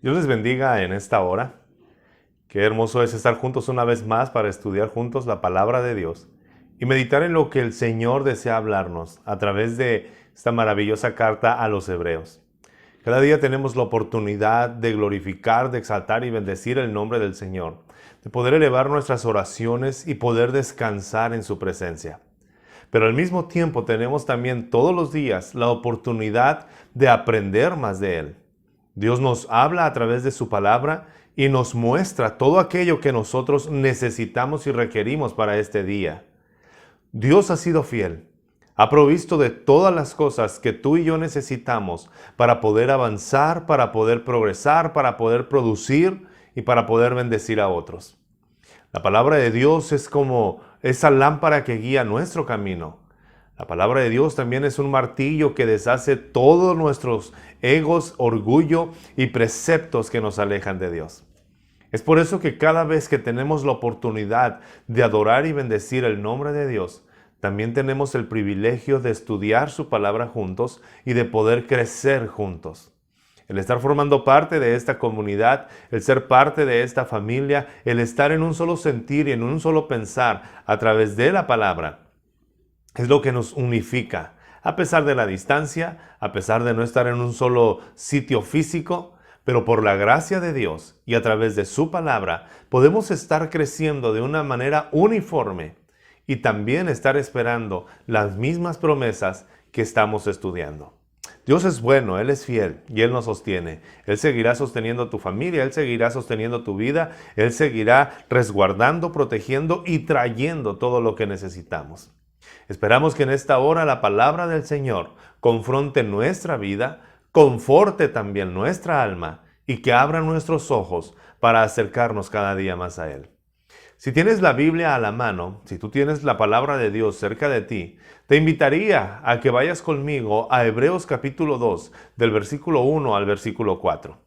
Dios les bendiga en esta hora. Qué hermoso es estar juntos una vez más para estudiar juntos la palabra de Dios y meditar en lo que el Señor desea hablarnos a través de esta maravillosa carta a los Hebreos. Cada día tenemos la oportunidad de glorificar, de exaltar y bendecir el nombre del Señor, de poder elevar nuestras oraciones y poder descansar en su presencia. Pero al mismo tiempo tenemos también todos los días la oportunidad de aprender más de Él. Dios nos habla a través de su palabra y nos muestra todo aquello que nosotros necesitamos y requerimos para este día. Dios ha sido fiel. Ha provisto de todas las cosas que tú y yo necesitamos para poder avanzar, para poder progresar, para poder producir y para poder bendecir a otros. La palabra de Dios es como esa lámpara que guía nuestro camino. La palabra de Dios también es un martillo que deshace todos nuestros egos, orgullo y preceptos que nos alejan de Dios. Es por eso que cada vez que tenemos la oportunidad de adorar y bendecir el nombre de Dios, también tenemos el privilegio de estudiar su palabra juntos y de poder crecer juntos. El estar formando parte de esta comunidad, el ser parte de esta familia, el estar en un solo sentir y en un solo pensar a través de la palabra, es lo que nos unifica. A pesar de la distancia, a pesar de no estar en un solo sitio físico, pero por la gracia de Dios y a través de su palabra, podemos estar creciendo de una manera uniforme y también estar esperando las mismas promesas que estamos estudiando. Dios es bueno, Él es fiel y Él nos sostiene. Él seguirá sosteniendo tu familia, Él seguirá sosteniendo tu vida, Él seguirá resguardando, protegiendo y trayendo todo lo que necesitamos. Esperamos que en esta hora la palabra del Señor confronte nuestra vida, conforte también nuestra alma y que abra nuestros ojos para acercarnos cada día más a Él. Si tienes la Biblia a la mano, si tú tienes la palabra de Dios cerca de ti, te invitaría a que vayas conmigo a Hebreos capítulo 2, del versículo 1 al versículo 4.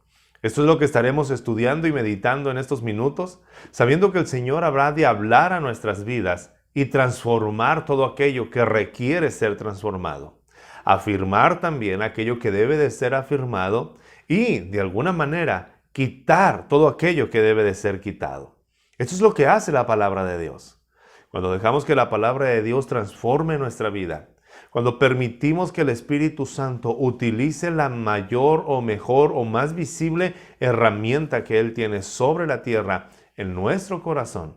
Esto es lo que estaremos estudiando y meditando en estos minutos, sabiendo que el Señor habrá de hablar a nuestras vidas y transformar todo aquello que requiere ser transformado. Afirmar también aquello que debe de ser afirmado y, de alguna manera, quitar todo aquello que debe de ser quitado. Esto es lo que hace la palabra de Dios. Cuando dejamos que la palabra de Dios transforme nuestra vida, cuando permitimos que el Espíritu Santo utilice la mayor o mejor o más visible herramienta que Él tiene sobre la tierra en nuestro corazón,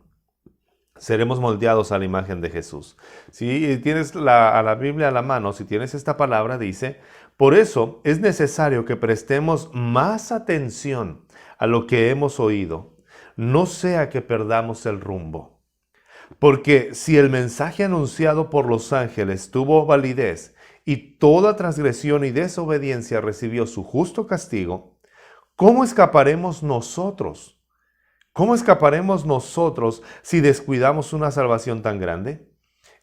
seremos moldeados a la imagen de Jesús. Si tienes a la Biblia a la mano, si tienes esta palabra, dice: por eso es necesario que prestemos más atención a lo que hemos oído, no sea que perdamos el rumbo. Porque si el mensaje anunciado por los ángeles tuvo validez y toda transgresión y desobediencia recibió su justo castigo, ¿cómo escaparemos nosotros? ¿Cómo escaparemos nosotros si descuidamos una salvación tan grande?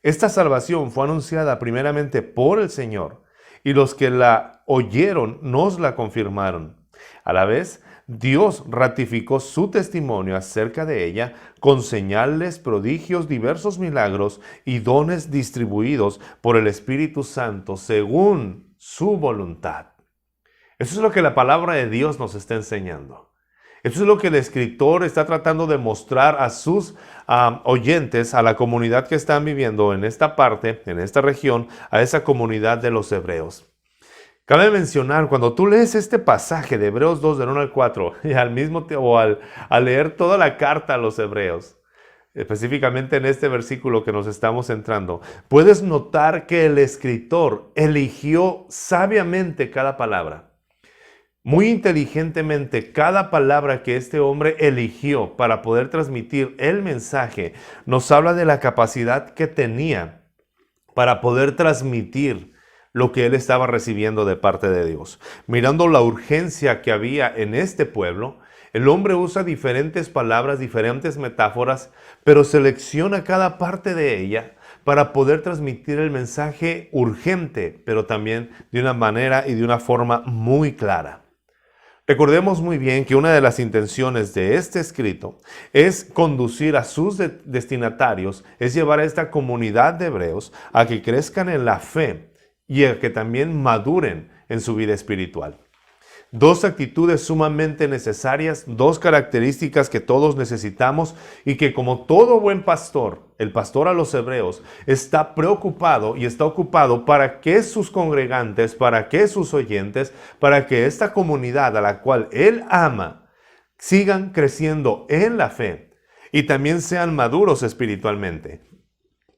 Esta salvación fue anunciada primeramente por el Señor, y los que la oyeron nos la confirmaron. A la vez, Dios ratificó su testimonio acerca de ella con señales, prodigios, diversos milagros y dones distribuidos por el Espíritu Santo según su voluntad. Eso es lo que la palabra de Dios nos está enseñando. Eso es lo que el escritor está tratando de mostrar a sus oyentes, a la comunidad que están viviendo en esta parte, en esta región, a esa comunidad de los hebreos. Cabe mencionar, cuando tú lees este pasaje de Hebreos 2, del 1 al 4, y al mismo tiempo al leer toda la carta a los hebreos, específicamente en este versículo que nos estamos centrando, puedes notar que el escritor eligió sabiamente cada palabra. Muy inteligentemente, cada palabra que este hombre eligió para poder transmitir el mensaje nos habla de la capacidad que tenía para poder transmitir lo que él estaba recibiendo de parte de Dios. Mirando la urgencia que había en este pueblo, el hombre usa diferentes palabras, diferentes metáforas, pero selecciona cada parte de ella para poder transmitir el mensaje urgente, pero también de una manera y de una forma muy clara. Recordemos muy bien que una de las intenciones de este escrito es conducir a sus destinatarios, es llevar a esta comunidad de hebreos a que crezcan en la fe y a que también maduren en su vida espiritual. Dos actitudes sumamente necesarias, dos características que todos necesitamos y que como todo buen pastor, el pastor a los hebreos, está preocupado y está ocupado para que sus congregantes, para que sus oyentes, para que esta comunidad a la cual él ama, sigan creciendo en la fe y también sean maduros espiritualmente.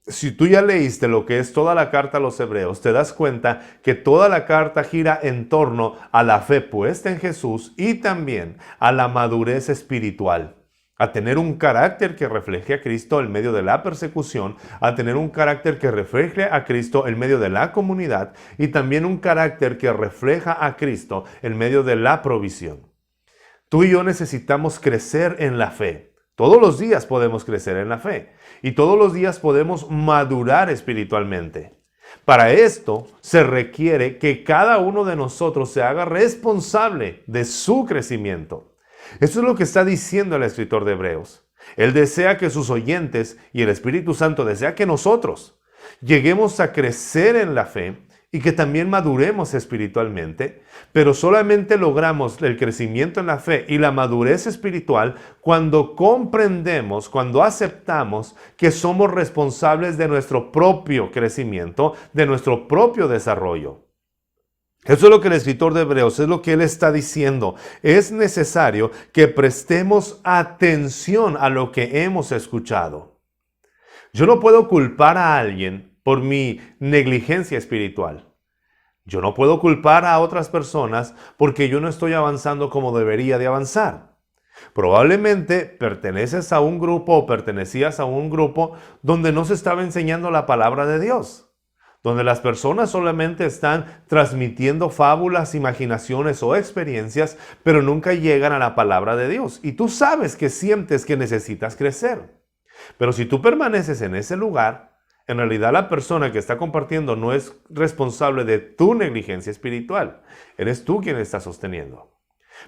Si tú ya leíste lo que es toda la carta a los hebreos, te das cuenta que toda la carta gira en torno a la fe puesta en Jesús y también a la madurez espiritual, a tener un carácter que refleje a Cristo en medio de la persecución, a tener un carácter que refleje a Cristo en medio de la comunidad y también un carácter que refleja a Cristo en medio de la provisión. Tú y yo necesitamos crecer en la fe. Todos los días podemos crecer en la fe y todos los días podemos madurar espiritualmente. Para esto se requiere que cada uno de nosotros se haga responsable de su crecimiento. Eso es lo que está diciendo el escritor de Hebreos. Él desea que sus oyentes y el Espíritu Santo desea que nosotros lleguemos a crecer en la fe y que también maduremos espiritualmente, pero solamente logramos el crecimiento en la fe y la madurez espiritual cuando comprendemos, cuando aceptamos que somos responsables de nuestro propio crecimiento, de nuestro propio desarrollo. Eso es lo que el escritor de Hebreos, es lo que él está diciendo. Es necesario que prestemos atención a lo que hemos escuchado. Yo no puedo culpar a alguien por mi negligencia espiritual. Yo no puedo culpar a otras personas porque yo no estoy avanzando como debería de avanzar. Probablemente perteneces a un grupo o pertenecías a un grupo donde no se estaba enseñando la palabra de Dios, donde las personas solamente están transmitiendo fábulas, imaginaciones o experiencias, pero nunca llegan a la palabra de Dios. Y tú sabes que sientes que necesitas crecer. Pero si tú permaneces en ese lugar, en realidad la persona que está compartiendo no es responsable de tu negligencia espiritual. Eres tú quien está sosteniendo.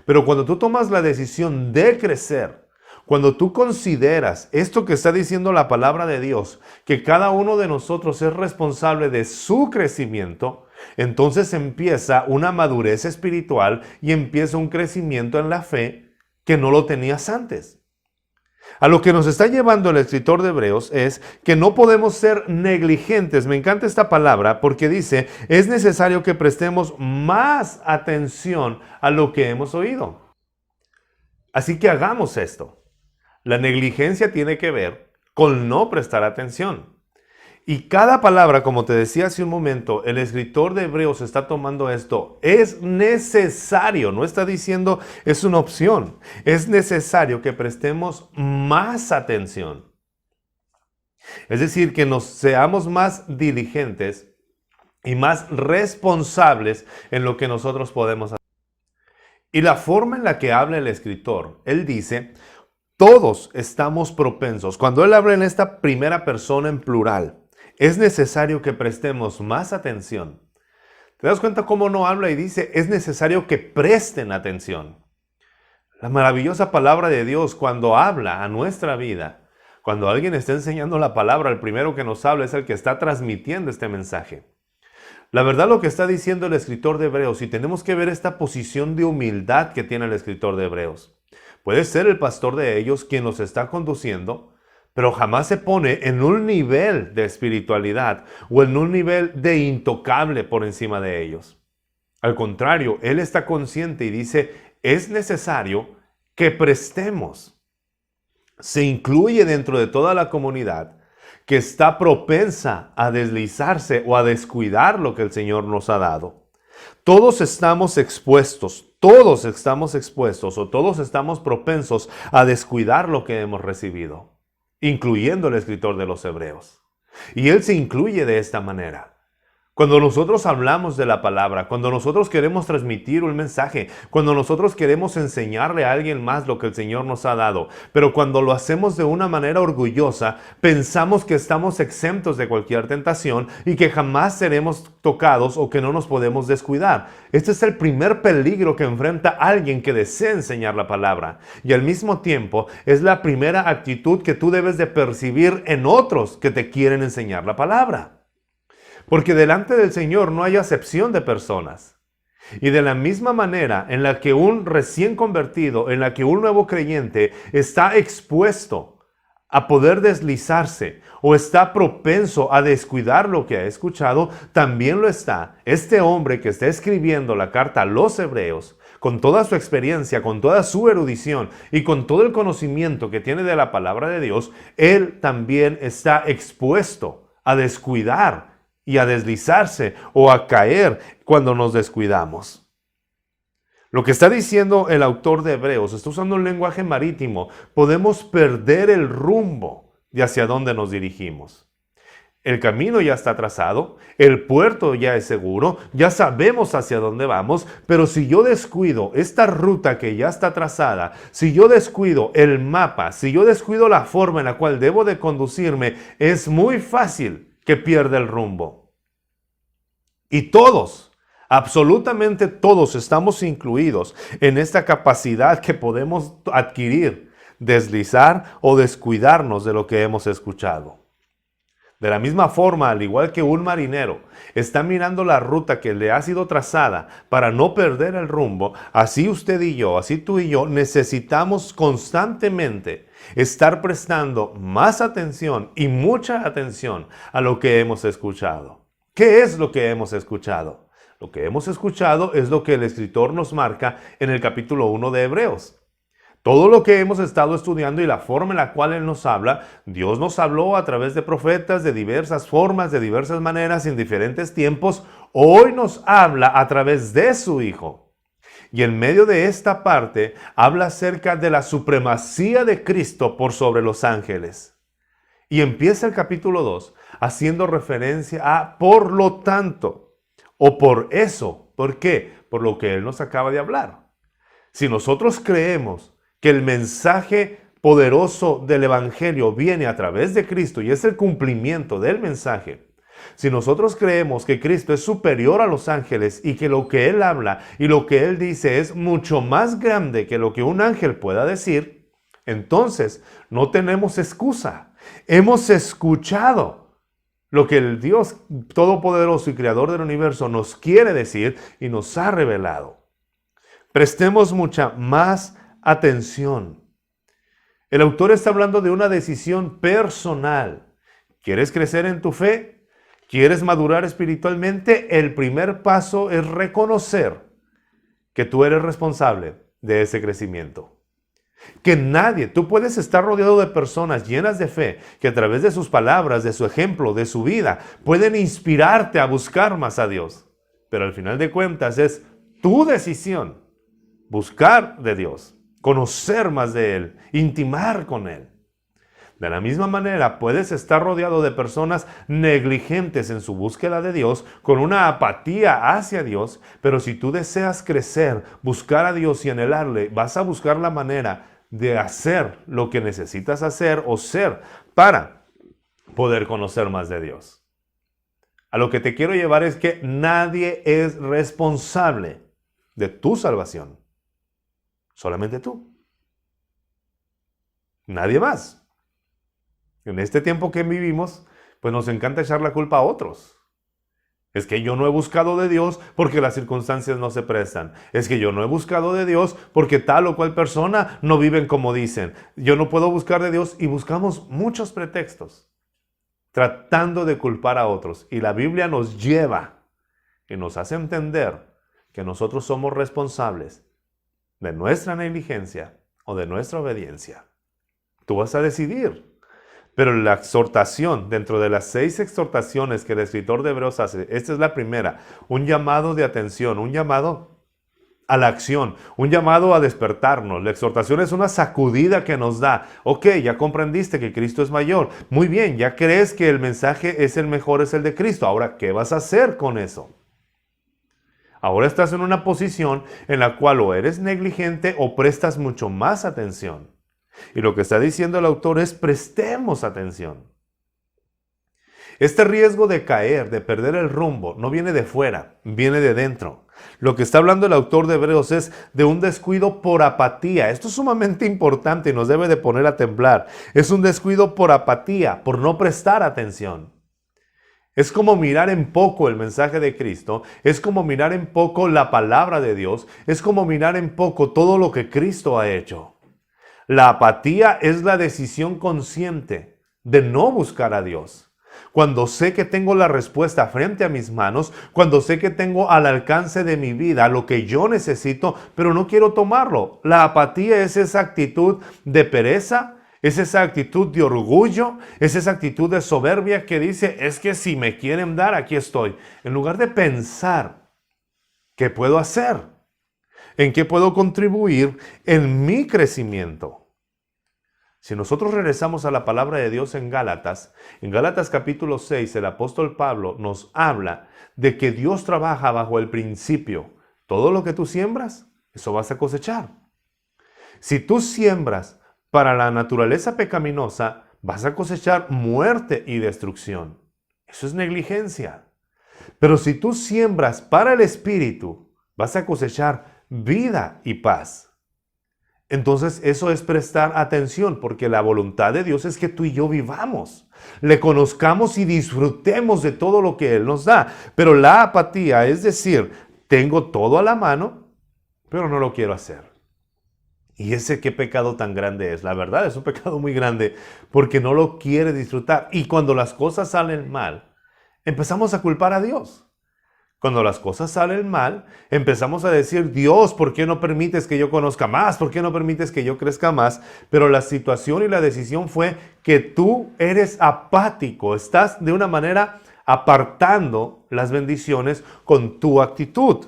Pero cuando tú tomas la decisión de crecer, cuando tú consideras esto que está diciendo la palabra de Dios, que cada uno de nosotros es responsable de su crecimiento, entonces empieza una madurez espiritual y empieza un crecimiento en la fe que no lo tenías antes. A lo que nos está llevando el escritor de Hebreos es que no podemos ser negligentes. Me encanta esta palabra porque dice, es necesario que prestemos más atención a lo que hemos oído. Así que hagamos esto. La negligencia tiene que ver con no prestar atención. Y cada palabra, como te decía hace un momento, el escritor de Hebreos está tomando esto. Es necesario, no está diciendo es una opción. Es necesario que prestemos más atención. Es decir, que nos seamos más diligentes y más responsables en lo que nosotros podemos hacer. Y la forma en la que habla el escritor, él dice, todos estamos propensos. Cuando él habla en esta primera persona en plural, es necesario que prestemos más atención. ¿Te das cuenta cómo no habla y dice, es necesario que presten atención? La maravillosa palabra de Dios cuando habla a nuestra vida, cuando alguien está enseñando la palabra, el primero que nos habla es el que está transmitiendo este mensaje. La verdad lo que está diciendo el escritor de Hebreos, y tenemos que ver esta posición de humildad que tiene el escritor de Hebreos. Puede ser el pastor de ellos quien los está conduciendo, pero jamás se pone en un nivel de espiritualidad o en un nivel de intocable por encima de ellos. Al contrario, él está consciente y dice, es necesario que prestemos. Se incluye dentro de toda la comunidad que está propensa a deslizarse o a descuidar lo que el Señor nos ha dado. Todos estamos expuestos o todos estamos propensos a descuidar lo que hemos recibido, incluyendo el escritor de los Hebreos. Y él se incluye de esta manera. Cuando nosotros hablamos de la palabra, cuando nosotros queremos transmitir un mensaje, cuando nosotros queremos enseñarle a alguien más lo que el Señor nos ha dado, pero cuando lo hacemos de una manera orgullosa, pensamos que estamos exentos de cualquier tentación y que jamás seremos tocados o que no nos podemos descuidar. Este es el primer peligro que enfrenta alguien que desea enseñar la palabra. Y al mismo tiempo, es la primera actitud que tú debes de percibir en otros que te quieren enseñar la palabra. Porque delante del Señor no hay acepción de personas. Y de la misma manera en la que un recién convertido, en la que un nuevo creyente está expuesto a poder deslizarse o está propenso a descuidar lo que ha escuchado, también lo está este hombre que está escribiendo la carta a los hebreos, con toda su experiencia, con toda su erudición y con todo el conocimiento que tiene de la palabra de Dios. Él también está expuesto a descuidar y a deslizarse o a caer cuando nos descuidamos. Lo que está diciendo el autor de Hebreos, está usando un lenguaje marítimo. Podemos perder el rumbo de hacia dónde nos dirigimos. El camino ya está trazado, el puerto ya es seguro, ya sabemos hacia dónde vamos, pero si yo descuido esta ruta que ya está trazada, si yo descuido el mapa, si yo descuido la forma en la cual debo de conducirme, es muy fácil que pierda el rumbo. Y todos, absolutamente todos estamos incluidos en esta capacidad que podemos adquirir, deslizar o descuidarnos de lo que hemos escuchado. De la misma forma, al igual que un marinero está mirando la ruta que le ha sido trazada para no perder el rumbo, así usted y yo, así tú y yo, necesitamos constantemente estar prestando más atención y mucha atención a lo que hemos escuchado. ¿Qué es lo que hemos escuchado? Lo que hemos escuchado es lo que el escritor nos marca en el capítulo 1 de Hebreos. Todo lo que hemos estado estudiando y la forma en la cual Él nos habla, Dios nos habló a través de profetas de diversas formas, de diversas maneras, en diferentes tiempos. Hoy nos habla a través de su Hijo. Y en medio de esta parte habla acerca de la supremacía de Cristo por sobre los ángeles. Y empieza el capítulo 2 haciendo referencia a por lo tanto, o por eso. ¿Por qué? Por lo que Él nos acaba de hablar. Si nosotros creemos que el mensaje poderoso del Evangelio viene a través de Cristo y es el cumplimiento del mensaje, si nosotros creemos que Cristo es superior a los ángeles y que lo que Él habla y lo que Él dice es mucho más grande que lo que un ángel pueda decir, entonces no tenemos excusa. Hemos escuchado lo que el Dios Todopoderoso y Creador del universo nos quiere decir y nos ha revelado. Prestemos mucha más atención. El autor está hablando de una decisión personal. ¿Quieres crecer en tu fe? ¿Quieres madurar espiritualmente? El primer paso es reconocer que tú eres responsable de ese crecimiento. Que nadie, tú puedes estar rodeado de personas llenas de fe que a través de sus palabras, de su ejemplo, de su vida, pueden inspirarte a buscar más a Dios. Pero al final de cuentas es tu decisión buscar de Dios, conocer más de Él, intimar con Él. De la misma manera, puedes estar rodeado de personas negligentes en su búsqueda de Dios, con una apatía hacia Dios, pero si tú deseas crecer, buscar a Dios y anhelarle, vas a buscar la manera de hacer lo que necesitas hacer o ser para poder conocer más de Dios. A lo que te quiero llevar es que nadie es responsable de tu salvación. Solamente tú. Nadie más. En este tiempo que vivimos, pues nos encanta echar la culpa a otros. Es que yo no he buscado de Dios porque las circunstancias no se prestan. Es que yo no he buscado de Dios porque tal o cual persona no viven como dicen. Yo no puedo buscar de Dios y buscamos muchos pretextos tratando de culpar a otros. Y la Biblia nos lleva y nos hace entender que nosotros somos responsables de nuestra negligencia o de nuestra obediencia. Tú vas a decidir. Pero la exhortación, dentro de las 6 exhortaciones que el escritor de Hebreos hace, esta es la primera, un llamado de atención, un llamado a la acción, un llamado a despertarnos. La exhortación es una sacudida que nos da. Ok, ya comprendiste que Cristo es mayor. Muy bien, ya crees que el mensaje es el mejor, es el de Cristo. Ahora, ¿qué vas a hacer con eso? Ahora estás en una posición en la cual o eres negligente o prestas mucho más atención. Y lo que está diciendo el autor es prestemos atención. Este riesgo de caer, de perder el rumbo, no viene de fuera, viene de dentro. Lo que está hablando el autor de Hebreos es de un descuido por apatía. Esto es sumamente importante y nos debe de poner a temblar. Es un descuido por apatía, por no prestar atención. Es como mirar en poco el mensaje de Cristo, es como mirar en poco la palabra de Dios, es como mirar en poco todo lo que Cristo ha hecho. La apatía es la decisión consciente de no buscar a Dios. Cuando sé que tengo la respuesta frente a mis manos, cuando sé que tengo al alcance de mi vida lo que yo necesito, pero no quiero tomarlo. La apatía es esa actitud de pereza, es esa actitud de orgullo, es esa actitud de soberbia que dice, es que si me quieren dar, aquí estoy. En lugar de pensar, ¿qué puedo hacer? ¿En qué puedo contribuir en mi crecimiento? Si nosotros regresamos a la palabra de Dios en Gálatas capítulo 6, el apóstol Pablo nos habla de que Dios trabaja bajo el principio. Todo lo que tú siembras, eso vas a cosechar. Si tú siembras para la naturaleza pecaminosa, vas a cosechar muerte y destrucción. Eso es negligencia. Pero si tú siembras para el Espíritu, vas a cosechar vida y paz. Entonces eso es prestar atención, porque la voluntad de Dios es que tú y yo vivamos, le conozcamos y disfrutemos de todo lo que Él nos da. Pero la apatía es decir, tengo todo a la mano, pero no lo quiero hacer. Y ese qué pecado tan grande es. La verdad es un pecado muy grande porque no lo quiere disfrutar. Y cuando las cosas salen mal, empezamos a culpar a Dios. Cuando las cosas salen mal, empezamos a decir, Dios, ¿por qué no permites que yo conozca más? ¿Por qué no permites que yo crezca más? Pero la situación y la decisión fue que tú eres apático, estás de una manera apartando las bendiciones con tu actitud.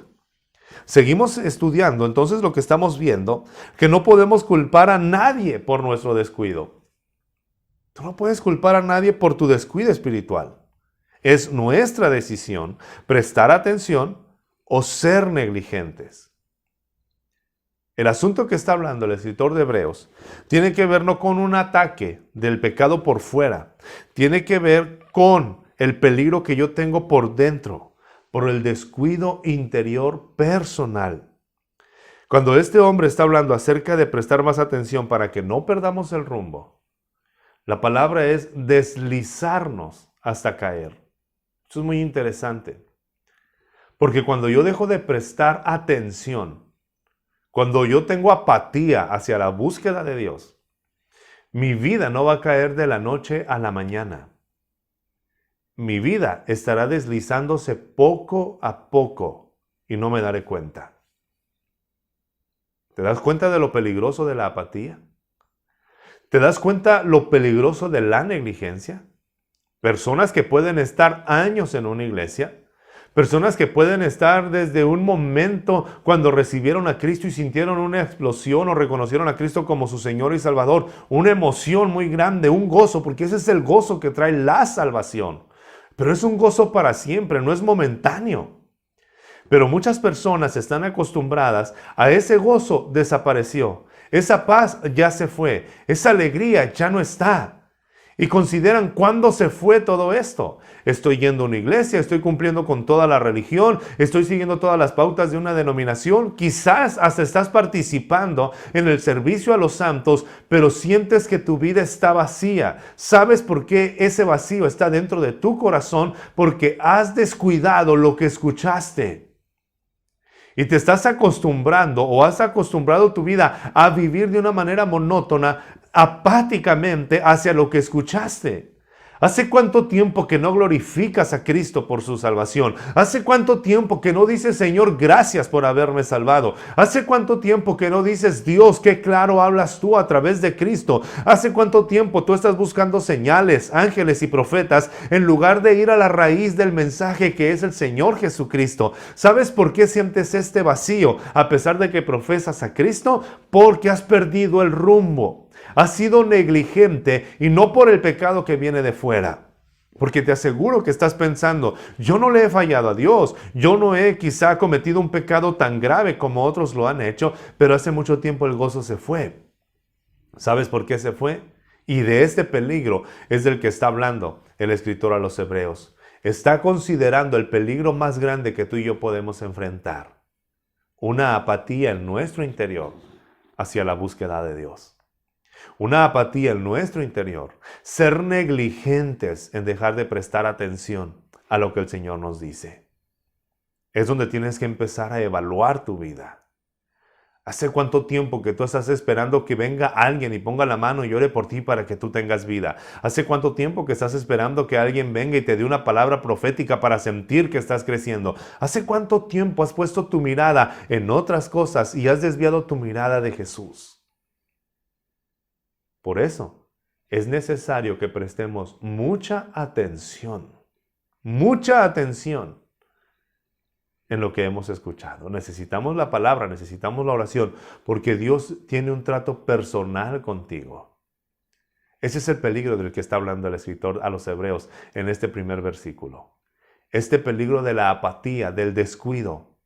Seguimos estudiando, entonces lo que estamos viendo, que no podemos culpar a nadie por nuestro descuido. Tú no puedes culpar a nadie por tu descuido espiritual. Es nuestra decisión prestar atención o ser negligentes. El asunto que está hablando el escritor de Hebreos tiene que ver no con un ataque del pecado por fuera, tiene que ver con el peligro que yo tengo por dentro, por el descuido interior personal. Cuando este hombre está hablando acerca de prestar más atención para que no perdamos el rumbo, la palabra es deslizarnos hasta caer. Eso es muy interesante, porque cuando yo dejo de prestar atención, cuando yo tengo apatía hacia la búsqueda de Dios, mi vida no va a caer de la noche a la mañana. Mi vida estará deslizándose poco a poco y no me daré cuenta. ¿Te das cuenta de lo peligroso de la apatía? ¿Te das cuenta lo peligroso de la negligencia? Personas que pueden estar años en una iglesia, personas que pueden estar desde un momento cuando recibieron a Cristo y sintieron una explosión o reconocieron a Cristo como su Señor y Salvador, una emoción muy grande, un gozo, porque ese es el gozo que trae la salvación. Pero es un gozo para siempre, no es momentáneo. Pero muchas personas están acostumbradas a ese gozo, desapareció. Esa paz ya se fue, esa alegría ya no está. Y consideran cuándo se fue todo esto. Estoy yendo a una iglesia, estoy cumpliendo con toda la religión, estoy siguiendo todas las pautas de una denominación. Quizás hasta estás participando en el servicio a los santos, pero sientes que tu vida está vacía. ¿Sabes por qué ese vacío está dentro de tu corazón? Porque has descuidado lo que escuchaste. Y te estás acostumbrando o has acostumbrado tu vida a vivir de una manera monótona, apáticamente hacia lo que escuchaste. ¿Hace cuánto tiempo que no glorificas a Cristo por su salvación? ¿Hace cuánto tiempo que no dices, Señor, gracias por haberme salvado? ¿Hace cuánto tiempo que no dices, Dios, qué claro hablas tú a través de Cristo? ¿Hace cuánto tiempo tú estás buscando señales, ángeles y profetas en lugar de ir a la raíz del mensaje que es el Señor Jesucristo? ¿Sabes por qué sientes este vacío a pesar de que profesas a Cristo? Porque has perdido el rumbo. Has sido negligente y no por el pecado que viene de fuera. Porque te aseguro que estás pensando, yo no le he fallado a Dios, yo no he quizá cometido un pecado tan grave como otros lo han hecho, pero hace mucho tiempo el gozo se fue. ¿Sabes por qué se fue? Y de este peligro es del que está hablando el escritor a los Hebreos. Está considerando el peligro más grande que tú y yo podemos enfrentar. Una apatía en nuestro interior hacia la búsqueda de Dios. Una apatía en nuestro interior, ser negligentes en dejar de prestar atención a lo que el Señor nos dice. Es donde tienes que empezar a evaluar tu vida. ¿Hace cuánto tiempo que tú estás esperando que venga alguien y ponga la mano y ore por ti para que tú tengas vida? ¿Hace cuánto tiempo que estás esperando que alguien venga y te dé una palabra profética para sentir que estás creciendo? ¿Hace cuánto tiempo has puesto tu mirada en otras cosas y has desviado tu mirada de Jesús? Por eso es necesario que prestemos mucha atención en lo que hemos escuchado. Necesitamos la palabra, necesitamos la oración, porque Dios tiene un trato personal contigo. Ese es el peligro del que está hablando el escritor a los hebreos en este primer versículo. Este peligro de la apatía, del descuido.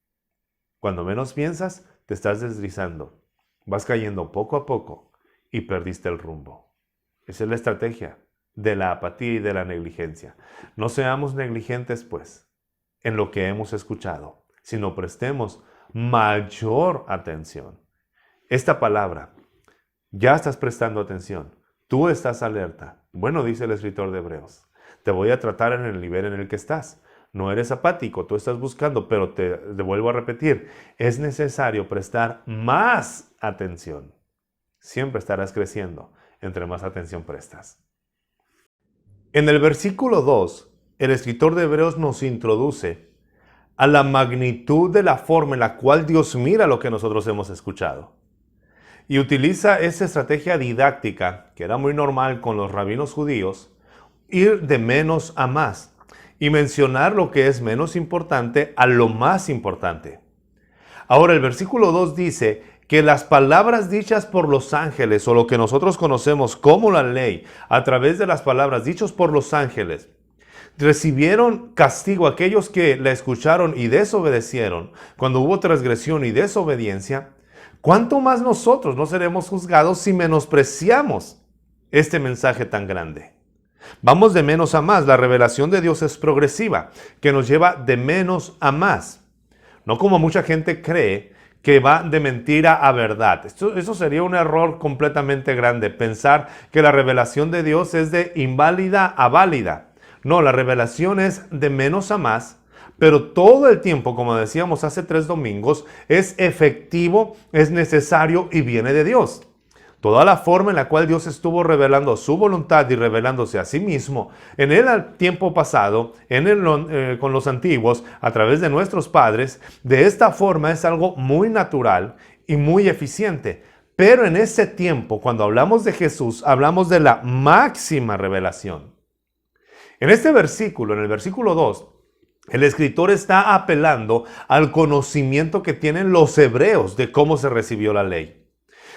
Cuando menos piensas, te estás deslizando. Vas cayendo poco a poco y perdiste el rumbo. Esa es la estrategia de la apatía y de la negligencia. No seamos negligentes, pues, en lo que hemos escuchado, sino prestemos mayor atención. Esta palabra, ya estás prestando atención, tú estás alerta. Bueno, dice el escritor de Hebreos, te voy a tratar en el nivel en el que estás. No eres apático, tú estás buscando, pero te vuelvo a repetir, es necesario prestar más atención. Siempre estarás creciendo entre más atención prestas. En el versículo 2, el escritor de Hebreos nos introduce a la magnitud de la forma en la cual Dios mira lo que nosotros hemos escuchado. Y utiliza esa estrategia didáctica, que era muy normal con los rabinos judíos, ir de menos a más y mencionar lo que es menos importante a lo más importante. Ahora el versículo 2 dice que las palabras dichas por los ángeles, o lo que nosotros conocemos como la ley, a través de las palabras dichas por los ángeles, recibieron castigo aquellos que la escucharon y desobedecieron, cuando hubo transgresión y desobediencia. ¿Cuánto más nosotros no seremos juzgados si menospreciamos este mensaje tan grande? Vamos de menos a más. La revelación de Dios es progresiva, que nos lleva de menos a más. No como mucha gente cree, que va de mentira a verdad. Eso sería un error completamente grande, pensar que la revelación de Dios es de inválida a válida. No, la revelación es de menos a más, pero todo el tiempo, como decíamos hace 3 domingos, es efectivo, es necesario y viene de Dios. Toda la forma en la cual Dios estuvo revelando su voluntad y revelándose a sí mismo en el tiempo pasado, con los antiguos, a través de nuestros padres, de esta forma es algo muy natural y muy eficiente. Pero en ese tiempo, cuando hablamos de Jesús, hablamos de la máxima revelación. En este versículo, en el versículo 2, el escritor está apelando al conocimiento que tienen los hebreos de cómo se recibió la ley.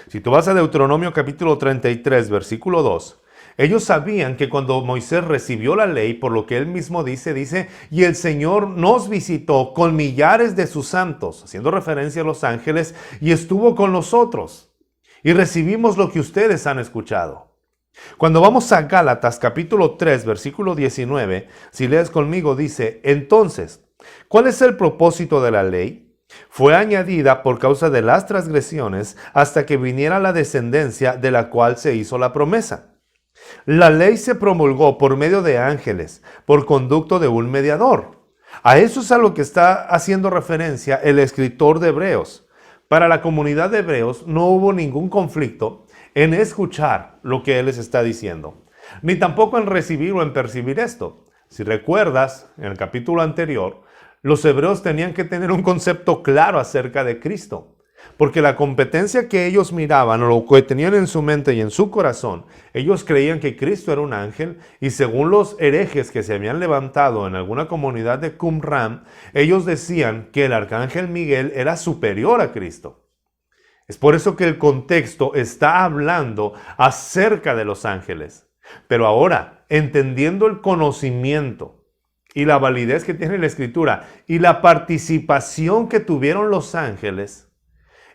Si tú vas a Deuteronomio capítulo 33, versículo 2, ellos sabían que cuando Moisés recibió la ley, por lo que él mismo dice, y el Señor nos visitó con millares de sus santos, haciendo referencia a los ángeles, y estuvo con nosotros, y recibimos lo que ustedes han escuchado. Cuando vamos a Gálatas capítulo 3, versículo 19, si lees conmigo, dice, entonces, ¿cuál es el propósito de la ley? Fue añadida por causa de las transgresiones hasta que viniera la descendencia de la cual se hizo la promesa. La ley se promulgó por medio de ángeles, por conducto de un mediador. A eso es a lo que está haciendo referencia el escritor de Hebreos. Para la comunidad de Hebreos no hubo ningún conflicto en escuchar lo que él les está diciendo, ni tampoco en recibir o en percibir esto. Si recuerdas, en el capítulo anterior, los hebreos tenían que tener un concepto claro acerca de Cristo, porque la competencia que ellos miraban o lo que tenían en su mente y en su corazón, ellos creían que Cristo era un ángel, y según los herejes que se habían levantado en alguna comunidad de Qumran, ellos decían que el arcángel Miguel era superior a Cristo. Es por eso que el contexto está hablando acerca de los ángeles. Pero ahora, entendiendo el conocimiento y la validez que tiene la Escritura y la participación que tuvieron los ángeles,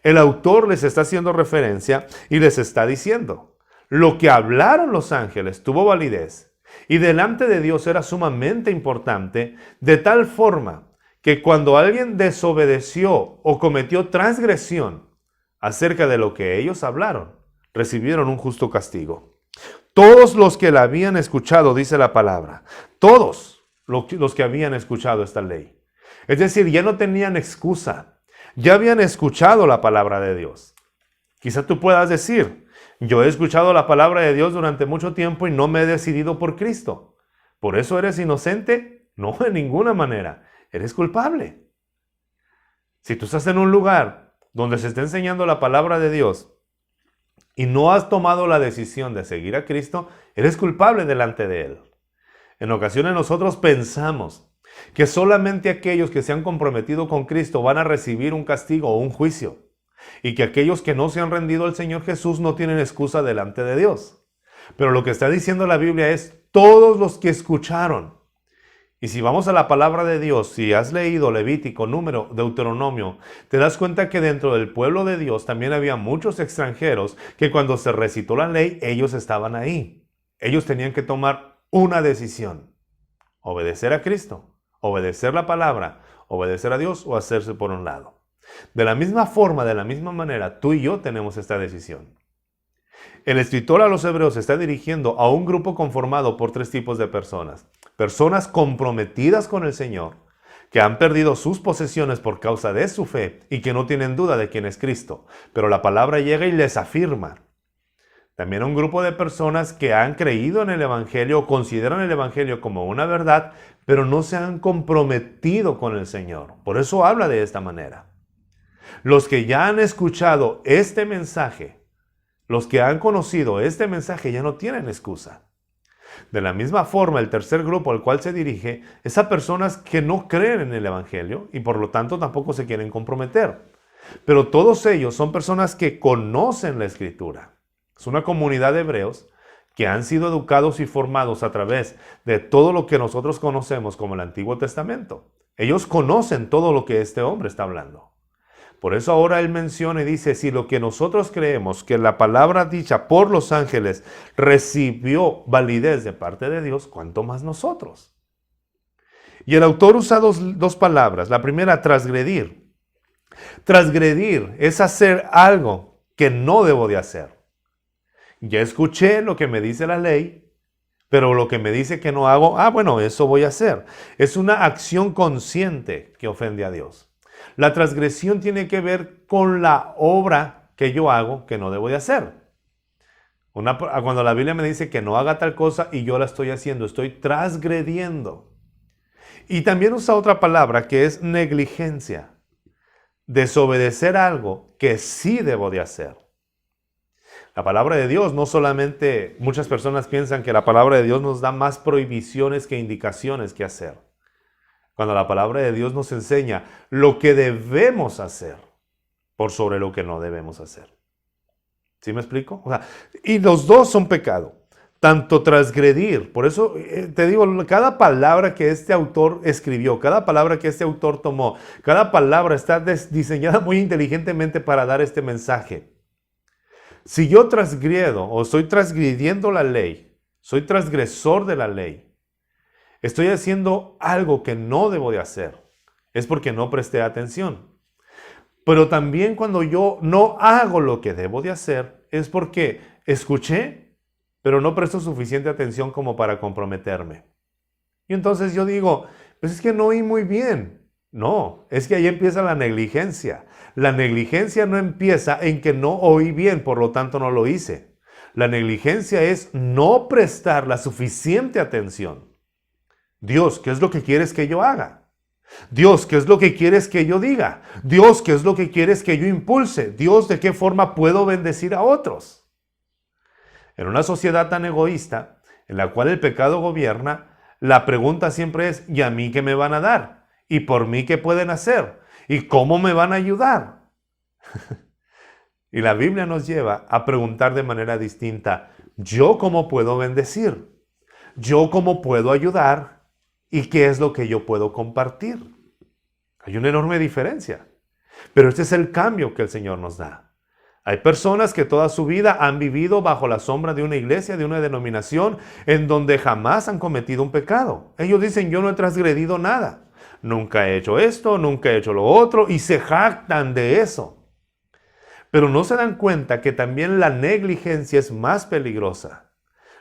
el autor les está haciendo referencia y les está diciendo, lo que hablaron los ángeles tuvo validez y delante de Dios era sumamente importante, de tal forma que cuando alguien desobedeció o cometió transgresión acerca de lo que ellos hablaron, recibieron un justo castigo. Todos los que la habían escuchado, dice la palabra, todos, los que habían escuchado esta ley. Es decir, ya no tenían excusa. Ya habían escuchado la palabra de Dios. Quizá tú puedas decir, yo he escuchado la palabra de Dios durante mucho tiempo y no me he decidido por Cristo. ¿Por eso eres inocente? No, de ninguna manera. Eres culpable. Si tú estás en un lugar donde se está enseñando la palabra de Dios y no has tomado la decisión de seguir a Cristo, eres culpable delante de Él. En ocasiones nosotros pensamos que solamente aquellos que se han comprometido con Cristo van a recibir un castigo o un juicio, y que aquellos que no se han rendido al Señor Jesús no tienen excusa delante de Dios. Pero lo que está diciendo la Biblia es todos los que escucharon. Y si vamos a la palabra de Dios, si has leído Levítico, Número, Deuteronomio, te das cuenta que dentro del pueblo de Dios también había muchos extranjeros que cuando se recitó la ley, ellos estaban ahí. Ellos tenían que tomar una decisión: obedecer a Cristo, obedecer la palabra, obedecer a Dios o hacerse por un lado. De la misma forma, de la misma manera, tú y yo tenemos esta decisión. El escritor a los Hebreos se está dirigiendo a un grupo conformado por tres tipos de personas. Personas comprometidas con el Señor, que han perdido sus posesiones por causa de su fe y que no tienen duda de quién es Cristo, pero la palabra llega y les afirma. También un grupo de personas que han creído en el Evangelio o consideran el Evangelio como una verdad, pero no se han comprometido con el Señor. Por eso habla de esta manera. Los que ya han escuchado este mensaje, los que han conocido este mensaje ya no tienen excusa. De la misma forma, el tercer grupo al cual se dirige es a personas que no creen en el Evangelio y por lo tanto tampoco se quieren comprometer. Pero todos ellos son personas que conocen la Escritura. Es una comunidad de hebreos que han sido educados y formados a través de todo lo que nosotros conocemos como el Antiguo Testamento. Ellos conocen todo lo que este hombre está hablando. Por eso ahora él menciona y dice, si lo que nosotros creemos que la palabra dicha por los ángeles recibió validez de parte de Dios, ¿cuánto más nosotros? Y el autor usa dos palabras. La primera, transgredir. Transgredir es hacer algo que no debo de hacer. Ya escuché lo que me dice la ley, pero lo que me dice que no hago, bueno, eso voy a hacer. Es una acción consciente que ofende a Dios. La transgresión tiene que ver con la obra que yo hago que no debo de hacer. Cuando la Biblia me dice que no haga tal cosa y yo la estoy haciendo, estoy transgrediendo. Y también usa otra palabra que es negligencia. Desobedecer algo que sí debo de hacer. La palabra de Dios no solamente, muchas personas piensan que la palabra de Dios nos da más prohibiciones que indicaciones que hacer. Cuando la palabra de Dios nos enseña lo que debemos hacer por sobre lo que no debemos hacer. ¿Sí me explico? Y los dos son pecado. Tanto transgredir, por eso te digo, cada palabra que este autor escribió, cada palabra que este autor tomó, cada palabra está diseñada muy inteligentemente para dar este mensaje. Si yo transgredo o estoy transgrediendo la ley, soy transgresor de la ley, estoy haciendo algo que no debo de hacer, es porque no presté atención. Pero también cuando yo no hago lo que debo de hacer, es porque escuché, pero no presto suficiente atención como para comprometerme. Y entonces yo digo, pues es que no oí muy bien. No, es que ahí empieza la negligencia. La negligencia no empieza en que no oí bien, por lo tanto no lo hice. La negligencia es no prestar la suficiente atención. Dios, ¿qué es lo que quieres que yo haga? Dios, ¿qué es lo que quieres que yo diga? Dios, ¿qué es lo que quieres que yo impulse? Dios, ¿de qué forma puedo bendecir a otros? En una sociedad tan egoísta, en la cual el pecado gobierna, la pregunta siempre es, ¿y a mí qué me van a dar? ¿Y por mí qué pueden hacer? ¿Y cómo me van a ayudar? Y la Biblia nos lleva a preguntar de manera distinta, ¿yo cómo puedo bendecir? ¿Yo cómo puedo ayudar? ¿Y qué es lo que yo puedo compartir? Hay una enorme diferencia. Pero este es el cambio que el Señor nos da. Hay personas que toda su vida han vivido bajo la sombra de una iglesia, de una denominación, en donde jamás han cometido un pecado. Ellos dicen, yo no he transgredido nada. Nunca he hecho esto, nunca he hecho lo otro, y se jactan de eso. Pero no se dan cuenta que también la negligencia es más peligrosa.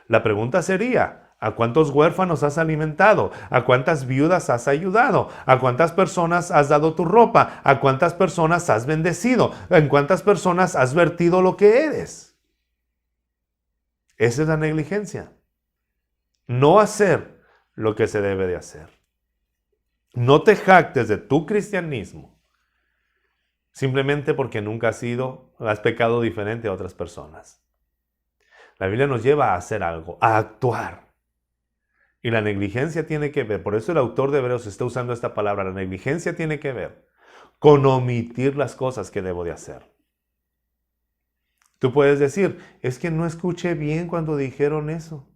La pregunta sería, ¿A cuántos huérfanos has alimentado? ¿A cuántas viudas has ayudado? ¿A cuántas personas has dado tu ropa? ¿A cuántas personas has bendecido? ¿En cuántas personas has vertido lo que eres? Esa es la negligencia. No hacer lo que se debe de hacer. No te jactes de tu cristianismo simplemente porque nunca has pecado diferente a otras personas. La Biblia nos lleva a hacer algo, a actuar. Y la negligencia tiene que ver, por eso el autor de Hebreos está usando esta palabra, la negligencia tiene que ver con omitir las cosas que debo de hacer. Tú puedes decir, es que no escuché bien cuando dijeron eso.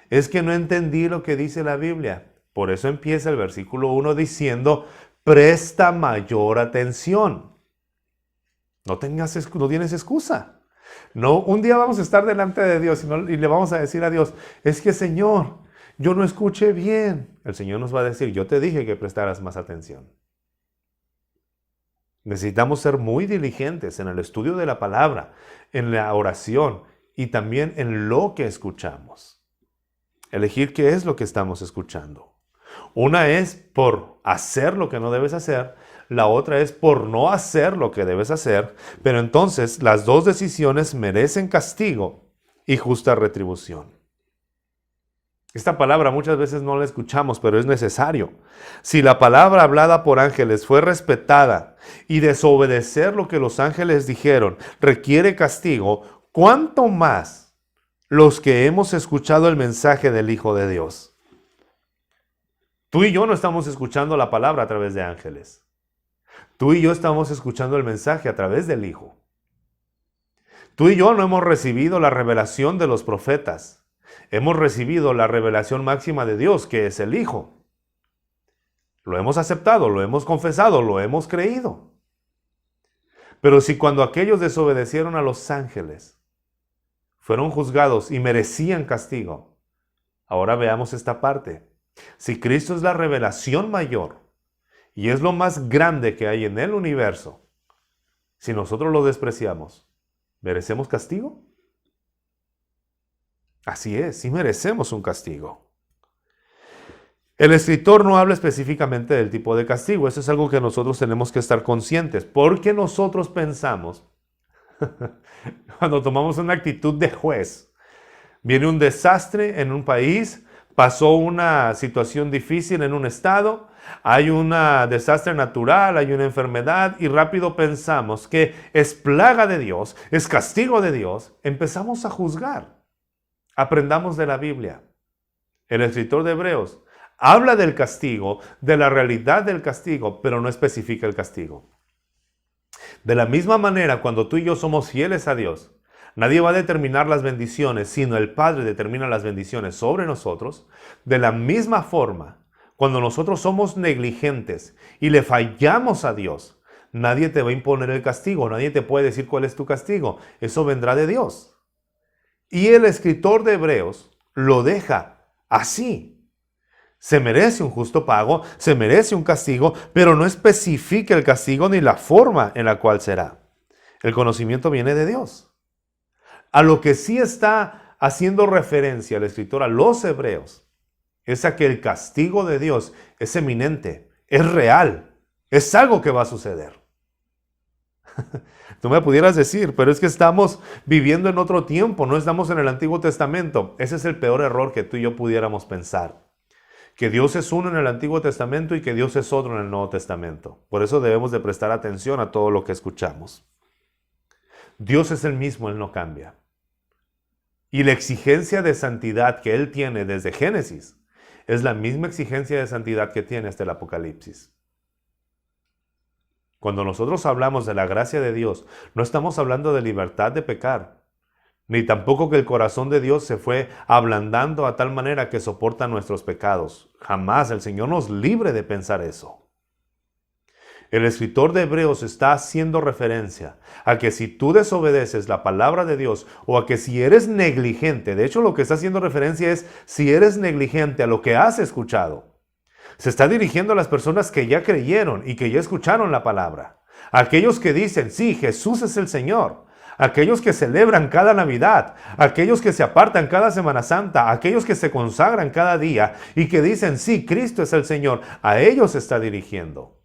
Es que no entendí lo que dice la Biblia. Por eso empieza el versículo 1 diciendo, presta mayor atención. No tienes excusa. No, un día vamos a estar delante de Dios y le vamos a decir a Dios, es que Señor, yo no escuché bien. El Señor nos va a decir, yo te dije que prestaras más atención. Necesitamos ser muy diligentes en el estudio de la palabra, en la oración y también en lo que escuchamos. Elegir qué es lo que estamos escuchando. Una es por hacer lo que no debes hacer, la otra es por no hacer lo que debes hacer, pero entonces las dos decisiones merecen castigo y justa retribución. Esta palabra muchas veces no la escuchamos, pero es necesario. Si la palabra hablada por ángeles fue respetada y desobedecer lo que los ángeles dijeron requiere castigo, ¿cuánto más los que hemos escuchado el mensaje del Hijo de Dios? Tú y yo no estamos escuchando la palabra a través de ángeles. Tú y yo estamos escuchando el mensaje a través del Hijo. Tú y yo no hemos recibido la revelación de los profetas. Hemos recibido la revelación máxima de Dios, que es el Hijo. Lo hemos aceptado, lo hemos confesado, lo hemos creído. Pero si cuando aquellos desobedecieron a los ángeles, fueron juzgados y merecían castigo, ahora veamos esta parte. Si Cristo es la revelación mayor y es lo más grande que hay en el universo, si nosotros lo despreciamos, ¿merecemos castigo? Así es, sí merecemos un castigo. El escritor no habla específicamente del tipo de castigo. Eso es algo que nosotros tenemos que estar conscientes, porque nosotros pensamos, cuando tomamos una actitud de juez, viene un desastre en un país, pasó una situación difícil en un estado, hay un desastre natural, hay una enfermedad y rápido pensamos que es plaga de Dios, es castigo de Dios. Empezamos a juzgar. Aprendamos de la Biblia. El escritor de Hebreos habla del castigo, de la realidad del castigo, pero no especifica el castigo. De la misma manera, cuando tú y yo somos fieles a Dios, nadie va a determinar las bendiciones, sino el Padre determina las bendiciones sobre nosotros. De la misma forma, cuando nosotros somos negligentes y le fallamos a Dios, nadie te va a imponer el castigo, nadie te puede decir cuál es tu castigo. Eso vendrá de Dios. Y el escritor de Hebreos lo deja así. Se merece un justo pago, se merece un castigo, pero no especifica el castigo ni la forma en la cual será. El conocimiento viene de Dios. A lo que sí está haciendo referencia el escritor a los hebreos es a que el castigo de Dios es eminente, es real, es algo que va a suceder. Tú me pudieras decir, pero es que estamos viviendo en otro tiempo, no estamos en el Antiguo Testamento. Ese es el peor error que tú y yo pudiéramos pensar. Que Dios es uno en el Antiguo Testamento y que Dios es otro en el Nuevo Testamento. Por eso debemos de prestar atención a todo lo que escuchamos. Dios es el mismo, Él no cambia. Y la exigencia de santidad que Él tiene desde Génesis es la misma exigencia de santidad que tiene hasta el Apocalipsis. Cuando nosotros hablamos de la gracia de Dios, no estamos hablando de libertad de pecar, ni tampoco que el corazón de Dios se fue ablandando a tal manera que soporta nuestros pecados. Jamás el Señor nos libre de pensar eso. El escritor de Hebreos está haciendo referencia a que si tú desobedeces la palabra de Dios o a que si eres negligente, de hecho lo que está haciendo referencia es si eres negligente a lo que has escuchado. Se está dirigiendo a las personas que ya creyeron y que ya escucharon la palabra. A aquellos que dicen, sí, Jesús es el Señor. aquellos que celebran cada Navidad, aquellos que se apartan cada Semana Santa, aquellos que se consagran cada día y que dicen, sí, Cristo es el Señor, a ellos se está dirigiendo.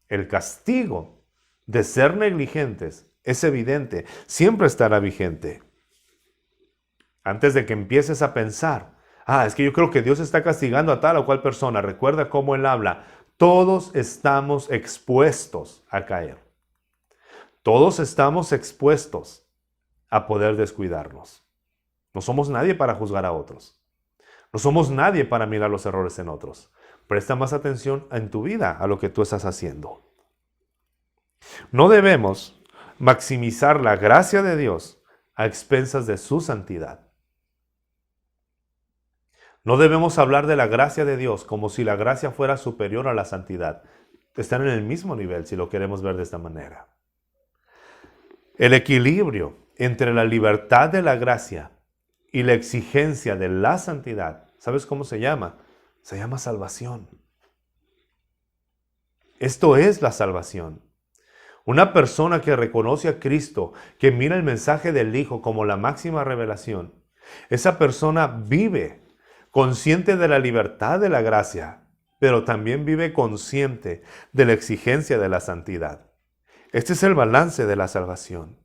El castigo de ser negligentes es evidente, siempre estará vigente. Antes de que empieces a pensar, es que yo creo que Dios está castigando a tal o cual persona, recuerda cómo Él habla. Todos estamos expuestos a caer. Todos estamos expuestos a poder descuidarnos. No somos nadie para juzgar a otros. No somos nadie para mirar los errores en otros. Presta más atención en tu vida a lo que tú estás haciendo. No debemos maximizar la gracia de Dios a expensas de su santidad. No debemos hablar de la gracia de Dios como si la gracia fuera superior a la santidad. Están en el mismo nivel si lo queremos ver de esta manera. El equilibrio entre la libertad de la gracia y la exigencia de la santidad, ¿sabes cómo se llama? Se llama salvación. Esto es la salvación. Una persona que reconoce a Cristo, que mira el mensaje del Hijo como la máxima revelación, esa persona vive consciente de la libertad de la gracia, pero también vive consciente de la exigencia de la santidad. Este es el balance de la salvación.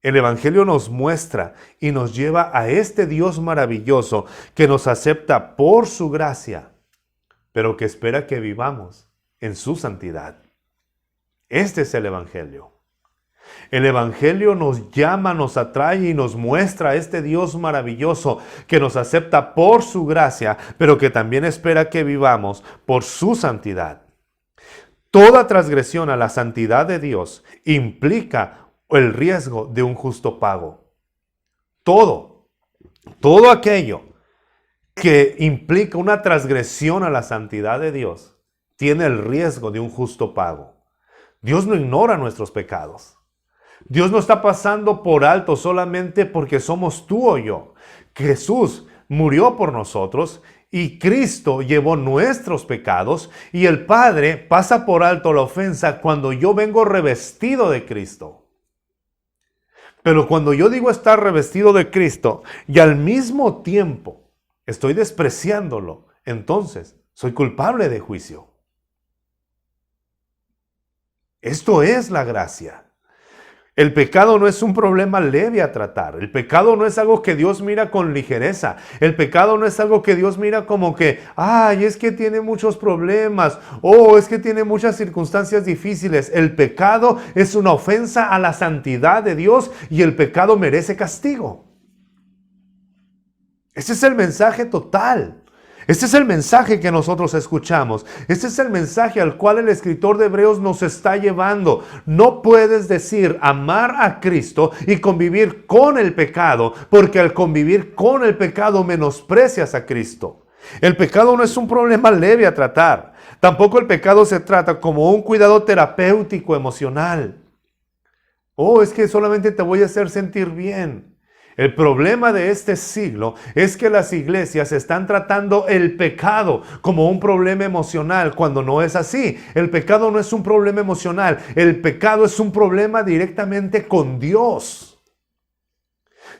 El Evangelio nos muestra y nos lleva a este Dios maravilloso que nos acepta por su gracia, pero que espera que vivamos en su santidad. Este es el Evangelio. El Evangelio nos llama, nos atrae y nos muestra a este Dios maravilloso que nos acepta por su gracia, pero que también espera que vivamos por su santidad. Toda transgresión a la santidad de Dios implica el riesgo de un justo pago. Todo aquello que implica una transgresión a la santidad de Dios tiene el riesgo de un justo pago. Dios no ignora nuestros pecados. Dios no está pasando por alto solamente porque somos tú o yo. Jesús murió por nosotros y Cristo llevó nuestros pecados y el Padre pasa por alto la ofensa cuando yo vengo revestido de Cristo. Pero cuando yo digo estar revestido de Cristo y al mismo tiempo estoy despreciándolo, entonces soy culpable de juicio. Esto es la gracia. El pecado no es un problema leve a tratar. El pecado no es algo que Dios mira con ligereza. El pecado no es algo que Dios mira como que, es que tiene muchos problemas. Es que tiene muchas circunstancias difíciles. El pecado es una ofensa a la santidad de Dios y el pecado merece castigo. Ese es el mensaje total. Este es el mensaje que nosotros escuchamos. Este es el mensaje al cual el escritor de Hebreos nos está llevando. No puedes decir amar a Cristo y convivir con el pecado, porque al convivir con el pecado menosprecias a Cristo. El pecado no es un problema leve a tratar. Tampoco el pecado se trata como un cuidado terapéutico emocional. Es que solamente te voy a hacer sentir bien. El problema de este siglo es que las iglesias están tratando el pecado como un problema emocional, cuando no es así. El pecado no es un problema emocional, el pecado es un problema directamente con Dios.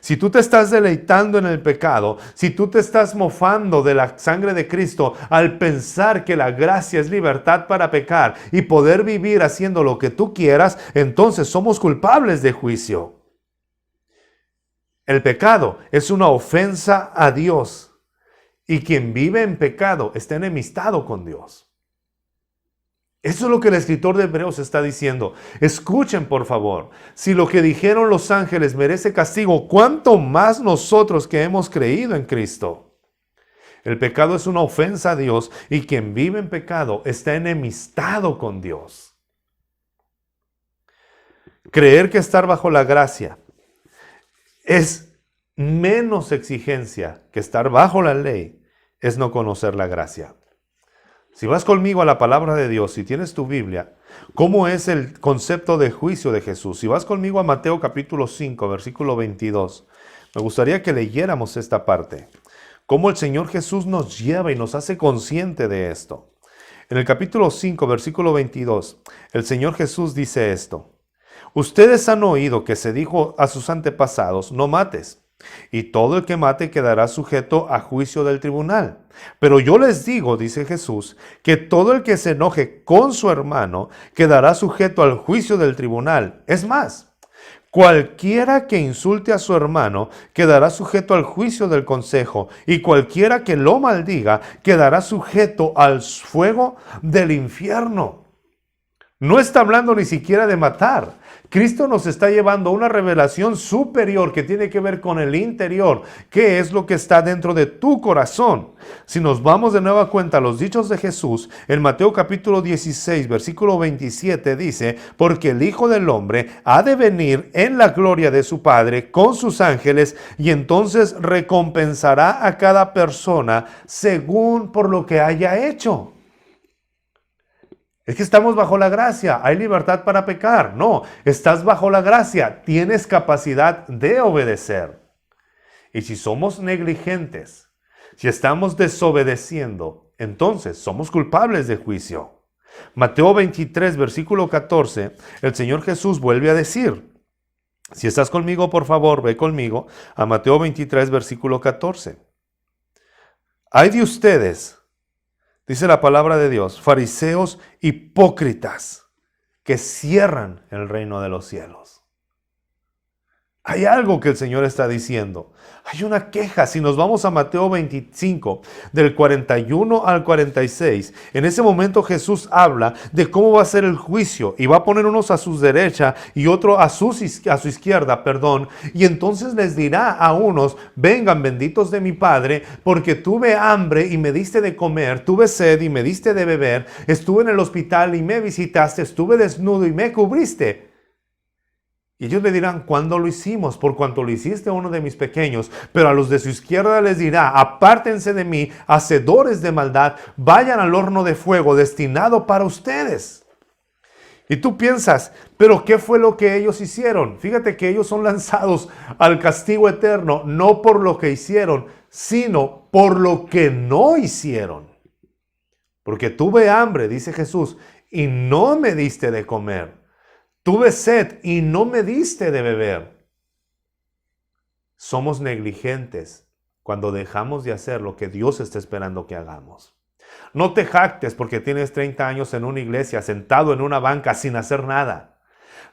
Si tú te estás deleitando en el pecado, si tú te estás mofando de la sangre de Cristo al pensar que la gracia es libertad para pecar y poder vivir haciendo lo que tú quieras, entonces somos culpables de juicio. El pecado es una ofensa a Dios y quien vive en pecado está enemistado con Dios. Eso es lo que el escritor de Hebreos está diciendo. Escuchen, por favor, si lo que dijeron los ángeles merece castigo, ¿cuánto más nosotros que hemos creído en Cristo? El pecado es una ofensa a Dios y quien vive en pecado está enemistado con Dios. Creer que estar bajo la gracia es menos exigencia que estar bajo la ley, es no conocer la gracia. Si vas conmigo a la palabra de Dios, si tienes tu Biblia, ¿cómo es el concepto de juicio de Jesús? Si vas conmigo a Mateo capítulo 5, versículo 22, me gustaría que leyéramos esta parte. Cómo el Señor Jesús nos lleva y nos hace consciente de esto. En el capítulo 5, versículo 22, el Señor Jesús dice esto: Ustedes han oído que se dijo a sus antepasados, no mates, y todo el que mate quedará sujeto a juicio del tribunal. Pero yo les digo, dice Jesús, que todo el que se enoje con su hermano quedará sujeto al juicio del tribunal. Es más, cualquiera que insulte a su hermano quedará sujeto al juicio del consejo, y cualquiera que lo maldiga quedará sujeto al fuego del infierno. No está hablando ni siquiera de matar. Cristo nos está llevando a una revelación superior que tiene que ver con el interior. ¿Qué es lo que está dentro de tu corazón? Si nos vamos de nueva cuenta a los dichos de Jesús, en Mateo capítulo 16, versículo 27 dice, porque el Hijo del Hombre ha de venir en la gloria de su Padre con sus ángeles, y entonces recompensará a cada persona según por lo que haya hecho. Es que estamos bajo la gracia, hay libertad para pecar. No, estás bajo la gracia, tienes capacidad de obedecer. Y si somos negligentes, si estamos desobedeciendo, entonces somos culpables de juicio. Mateo 23, versículo 14, el Señor Jesús vuelve a decir, si estás conmigo, por favor, ve conmigo a Mateo 23, versículo 14. Hay de ustedes, dice la palabra de Dios, fariseos hipócritas que cierran el reino de los cielos. Hay algo que el Señor está diciendo. Hay una queja. Si nos vamos a Mateo 25, del 41 al 46, en ese momento Jesús habla de cómo va a ser el juicio y va a poner unos a su derecha y otro a su izquierda, y entonces les dirá a unos, vengan benditos de mi Padre, porque tuve hambre y me diste de comer, tuve sed y me diste de beber, estuve en el hospital y me visitaste, estuve desnudo y me cubriste. Y ellos le dirán, ¿cuándo lo hicimos? Por cuanto lo hiciste a uno de mis pequeños. Pero a los de su izquierda les dirá, apártense de mí, hacedores de maldad, vayan al horno de fuego destinado para ustedes. Y tú piensas, ¿pero qué fue lo que ellos hicieron? Fíjate que ellos son lanzados al castigo eterno, no por lo que hicieron, sino por lo que no hicieron. Porque tuve hambre, dice Jesús, y no me diste de comer. Tuve sed y no me diste de beber. Somos negligentes cuando dejamos de hacer lo que Dios está esperando que hagamos. No te jactes porque tienes 30 años en una iglesia, sentado en una banca sin hacer nada.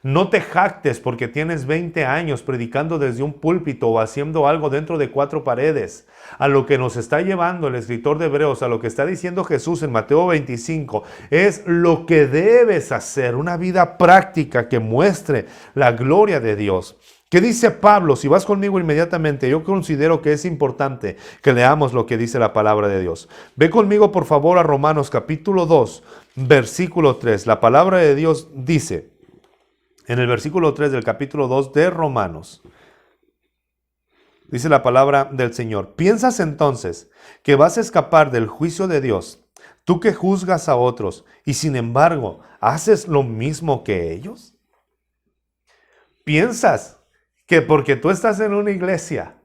No te jactes porque tienes 20 años predicando desde un púlpito o haciendo algo dentro de 4 paredes. A lo que nos está llevando el escritor de Hebreos, a lo que está diciendo Jesús en Mateo 25, es lo que debes hacer, una vida práctica que muestre la gloria de Dios. ¿Qué dice Pablo? Si vas conmigo inmediatamente, yo considero que es importante que leamos lo que dice la palabra de Dios. Ve conmigo por favor a Romanos capítulo 2, versículo 3. La palabra de Dios dice, en el versículo 3 del capítulo 2 de Romanos, dice la palabra del Señor, ¿piensas entonces que vas a escapar del juicio de Dios, tú que juzgas a otros y sin embargo haces lo mismo que ellos? ¿Piensas que porque tú estás en una iglesia,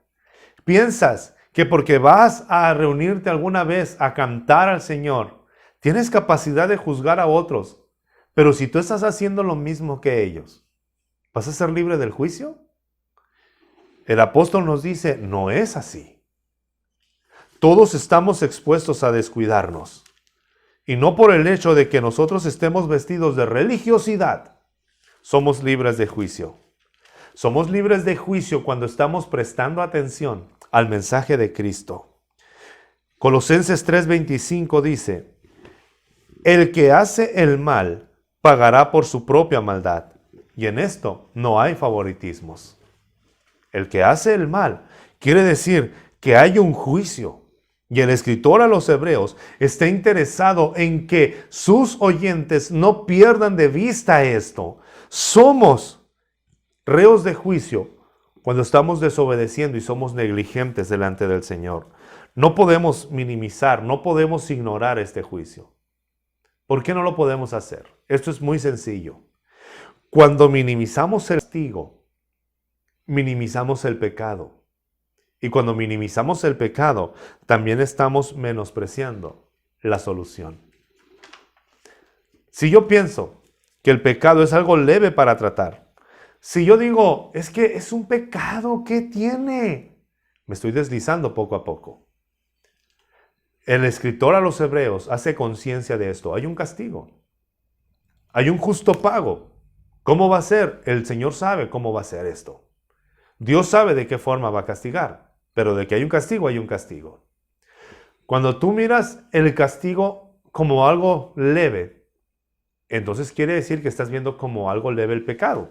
piensas que porque vas a reunirte alguna vez a cantar al Señor, tienes capacidad de juzgar a otros? Pero si tú estás haciendo lo mismo que ellos, ¿vas a ser libre del juicio? El apóstol nos dice, no es así. Todos estamos expuestos a descuidarnos. Y no por el hecho de que nosotros estemos vestidos de religiosidad, somos libres de juicio. Somos libres de juicio cuando estamos prestando atención al mensaje de Cristo. Colosenses 3:25 dice, el que hace el mal pagará por su propia maldad. Y en esto no hay favoritismos. El que hace el mal quiere decir que hay un juicio. Y el escritor a los Hebreos está interesado en que sus oyentes no pierdan de vista esto. Somos reos de juicio cuando estamos desobedeciendo y somos negligentes delante del Señor. No podemos minimizar, no podemos ignorar este juicio. ¿Por qué no lo podemos hacer? Esto es muy sencillo. Cuando minimizamos el castigo, minimizamos el pecado. Y cuando minimizamos el pecado, también estamos menospreciando la solución. Si yo pienso que el pecado es algo leve para tratar, Si yo digo, es que es un pecado, ¿qué tiene? Me estoy deslizando poco a poco. El escritor a los Hebreos hace conciencia de esto. Hay un castigo. Hay un justo pago. ¿Cómo va a ser? El Señor sabe cómo va a ser esto. Dios sabe de qué forma va a castigar, pero de que hay un castigo, hay un castigo. Cuando tú miras el castigo como algo leve, entonces quiere decir que estás viendo como algo leve el pecado.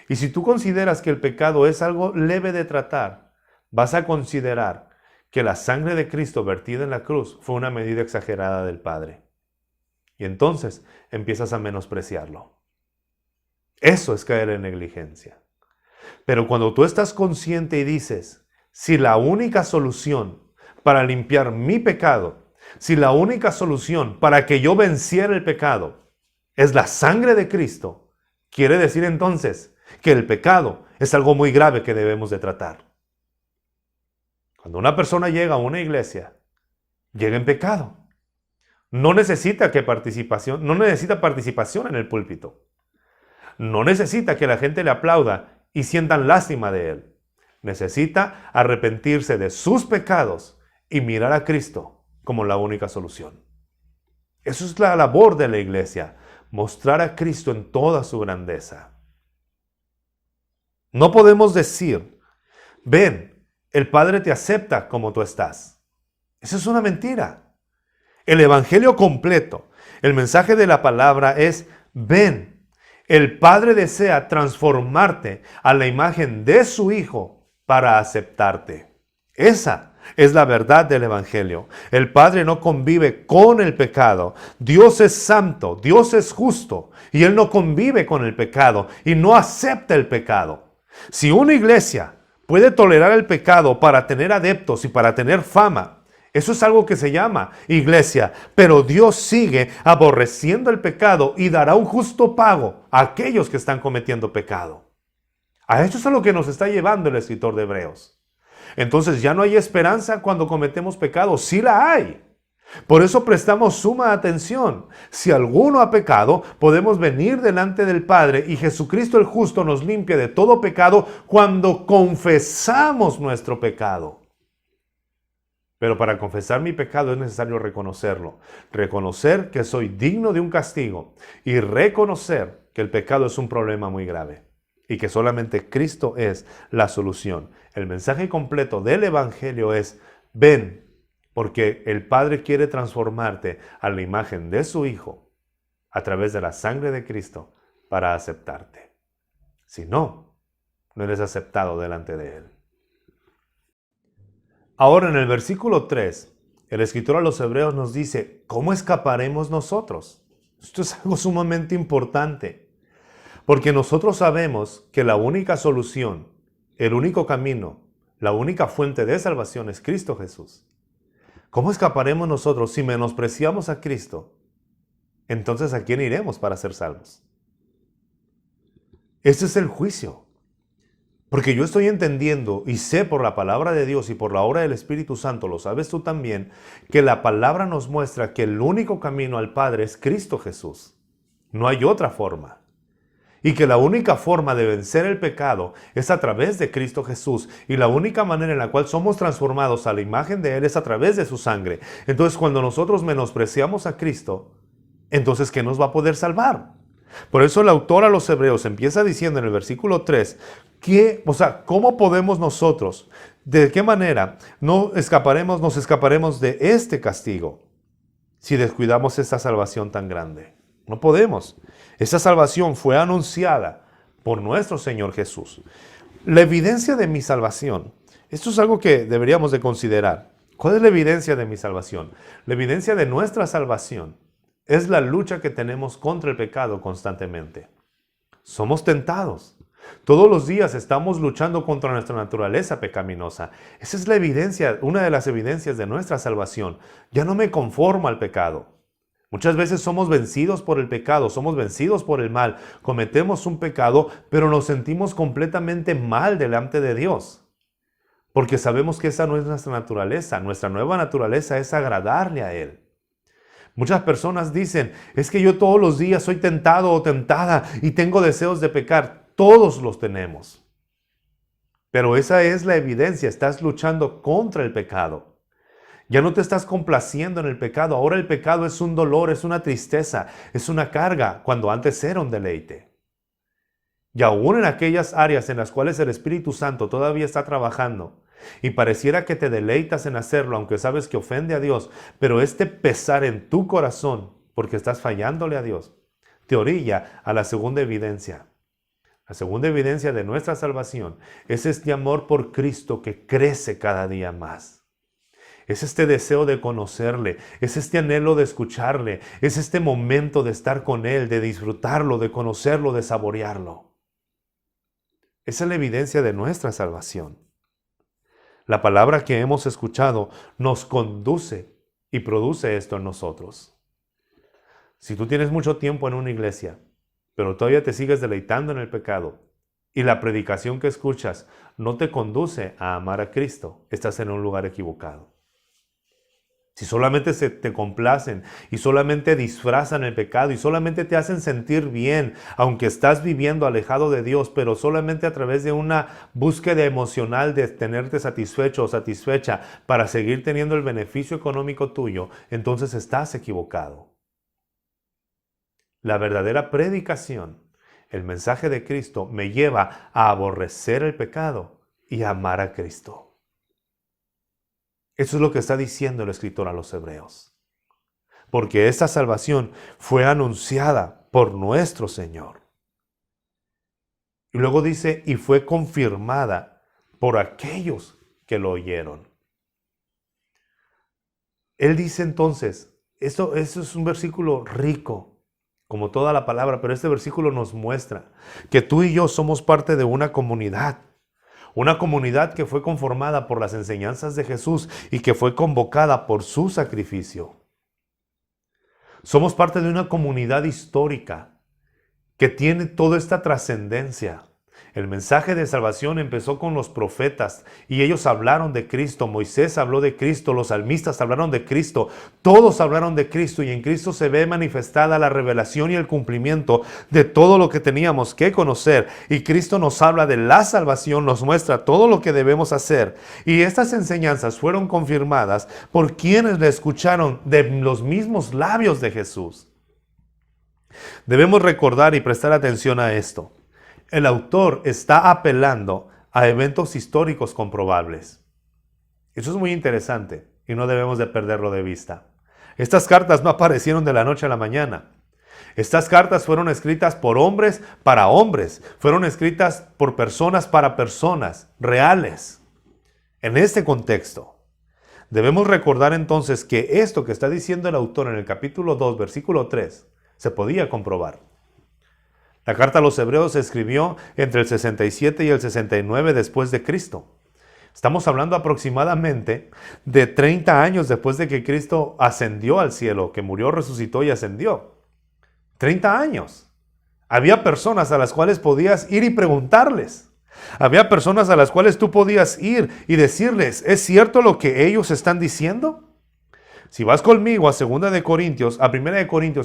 Y si tú consideras que el pecado es algo leve de tratar, vas a considerar que la sangre de Cristo vertida en la cruz fue una medida exagerada del Padre. Y entonces empiezas a menospreciarlo. Eso es caer en negligencia. Pero cuando tú estás consciente y dices, si la única solución para limpiar mi pecado, si la única solución para que yo venciera el pecado es la sangre de Cristo, quiere decir entonces que el pecado es algo muy grave que debemos de tratar. Cuando una persona llega a una iglesia, llega en pecado. No necesita participación en el púlpito. No necesita que la gente le aplauda y sientan lástima de él. Necesita arrepentirse de sus pecados y mirar a Cristo como la única solución. Eso es la labor de la iglesia, mostrar a Cristo en toda su grandeza. No podemos decir, ven, el Padre te acepta como tú estás. Eso es una mentira. El evangelio completo, el mensaje de la palabra es, ven, el Padre desea transformarte a la imagen de su Hijo para aceptarte. Esa es la verdad del evangelio. El Padre no convive con el pecado. Dios es santo, Dios es justo y Él no convive con el pecado y no acepta el pecado. Si una iglesia puede tolerar el pecado para tener adeptos y para tener fama, eso es algo que se llama iglesia, pero Dios sigue aborreciendo el pecado y dará un justo pago a aquellos que están cometiendo pecado. A eso es a lo que nos está llevando el escritor de Hebreos. Entonces ya no hay esperanza cuando cometemos pecado, sí la hay. Por eso prestamos suma atención. Si alguno ha pecado, podemos venir delante del Padre y Jesucristo el justo nos limpia de todo pecado cuando confesamos nuestro pecado. Pero para confesar mi pecado es necesario reconocerlo. Reconocer que soy digno de un castigo y reconocer que el pecado es un problema muy grave y que solamente Cristo es la solución. El mensaje completo del Evangelio es, ven, porque el Padre quiere transformarte a la imagen de su Hijo a través de la sangre de Cristo para aceptarte. Si no, no eres aceptado delante de Él. Ahora en el versículo 3, el escritor a los Hebreos nos dice, ¿cómo escaparemos nosotros? Esto es algo sumamente importante, porque nosotros sabemos que la única solución, el único camino, la única fuente de salvación es Cristo Jesús. ¿Cómo escaparemos nosotros si menospreciamos a Cristo? Entonces, ¿a quién iremos para ser salvos? Este es el juicio. Porque yo estoy entendiendo y sé por la palabra de Dios y por la obra del Espíritu Santo, lo sabes tú también, que la palabra nos muestra que el único camino al Padre es Cristo Jesús. No hay otra forma. Y que la única forma de vencer el pecado es a través de Cristo Jesús. Y la única manera en la cual somos transformados a la imagen de Él es a través de su sangre. Entonces, cuando nosotros menospreciamos a Cristo, entonces, ¿qué nos va a poder salvar? Por eso el autor a los Hebreos empieza diciendo en el versículo 3, ¿cómo podemos nosotros, de qué manera nos escaparemos de este castigo si descuidamos esta salvación tan grande? No podemos. Esa salvación fue anunciada por nuestro Señor Jesús. La evidencia de mi salvación, esto es algo que deberíamos de considerar. ¿Cuál es la evidencia de mi salvación? La evidencia de nuestra salvación es la lucha que tenemos contra el pecado constantemente. Somos tentados. Todos los días estamos luchando contra nuestra naturaleza pecaminosa. Esa es la evidencia, una de las evidencias de nuestra salvación. Ya no me conformo al pecado. Muchas veces somos vencidos por el pecado, somos vencidos por el mal. Cometemos un pecado, pero nos sentimos completamente mal delante de Dios. Porque sabemos que esa no es nuestra naturaleza. Nuestra nueva naturaleza es agradarle a Él. Muchas personas dicen, es que yo todos los días soy tentado o tentada y tengo deseos de pecar. Todos los tenemos. Pero esa es la evidencia, estás luchando contra el pecado. Ya no te estás complaciendo en el pecado, ahora el pecado es un dolor, es una tristeza, es una carga, cuando antes era un deleite. Y aún en aquellas áreas en las cuales el Espíritu Santo todavía está trabajando, y pareciera que te deleitas en hacerlo, aunque sabes que ofende a Dios, pero este pesar en tu corazón, porque estás fallándole a Dios, te orilla a la segunda evidencia. La segunda evidencia de nuestra salvación es este amor por Cristo que crece cada día más. Es este deseo de conocerle, es este anhelo de escucharle, es este momento de estar con Él, de disfrutarlo, de conocerlo, de saborearlo. Esa es la evidencia de nuestra salvación. La palabra que hemos escuchado nos conduce y produce esto en nosotros. Si tú tienes mucho tiempo en una iglesia, pero todavía te sigues deleitando en el pecado, y la predicación que escuchas no te conduce a amar a Cristo, estás en un lugar equivocado. Si solamente te complacen y solamente disfrazan el pecado y solamente te hacen sentir bien, aunque estás viviendo alejado de Dios, pero solamente a través de una búsqueda emocional de tenerte satisfecho o satisfecha para seguir teniendo el beneficio económico tuyo, entonces estás equivocado. La verdadera predicación, el mensaje de Cristo, me lleva a aborrecer el pecado y a amar a Cristo. Eso es lo que está diciendo el escritor a los Hebreos. Porque esta salvación fue anunciada por nuestro Señor. Y luego dice, y fue confirmada por aquellos que lo oyeron. Él dice entonces, eso es un versículo rico, como toda la palabra, pero este versículo nos muestra que tú y yo somos parte de una comunidad. Una comunidad que fue conformada por las enseñanzas de Jesús y que fue convocada por su sacrificio. Somos parte de una comunidad histórica que tiene toda esta trascendencia. El mensaje de salvación empezó con los profetas y ellos hablaron de Cristo. Moisés habló de Cristo, los salmistas hablaron de Cristo, todos hablaron de Cristo y en Cristo se ve manifestada la revelación y el cumplimiento de todo lo que teníamos que conocer. Y Cristo nos habla de la salvación, nos muestra todo lo que debemos hacer. Y estas enseñanzas fueron confirmadas por quienes le escucharon de los mismos labios de Jesús. Debemos recordar y prestar atención a esto. El autor está apelando a eventos históricos comprobables. Eso es muy interesante y no debemos de perderlo de vista. Estas cartas no aparecieron de la noche a la mañana. Estas cartas fueron escritas por hombres para hombres. Fueron escritas por personas para personas reales. En este contexto, debemos recordar entonces que esto que está diciendo el autor en el capítulo 2, versículo 3, se podía comprobar. La carta a los Hebreos se escribió entre el 67 y el 69 después de Cristo. Estamos hablando aproximadamente de 30 años después de que Cristo ascendió al cielo, que murió, resucitó y ascendió. 30 años. Había personas a las cuales podías ir y preguntarles. Había personas a las cuales tú podías ir y decirles, ¿es cierto lo que ellos están diciendo? Si vas conmigo a 1 de Corintios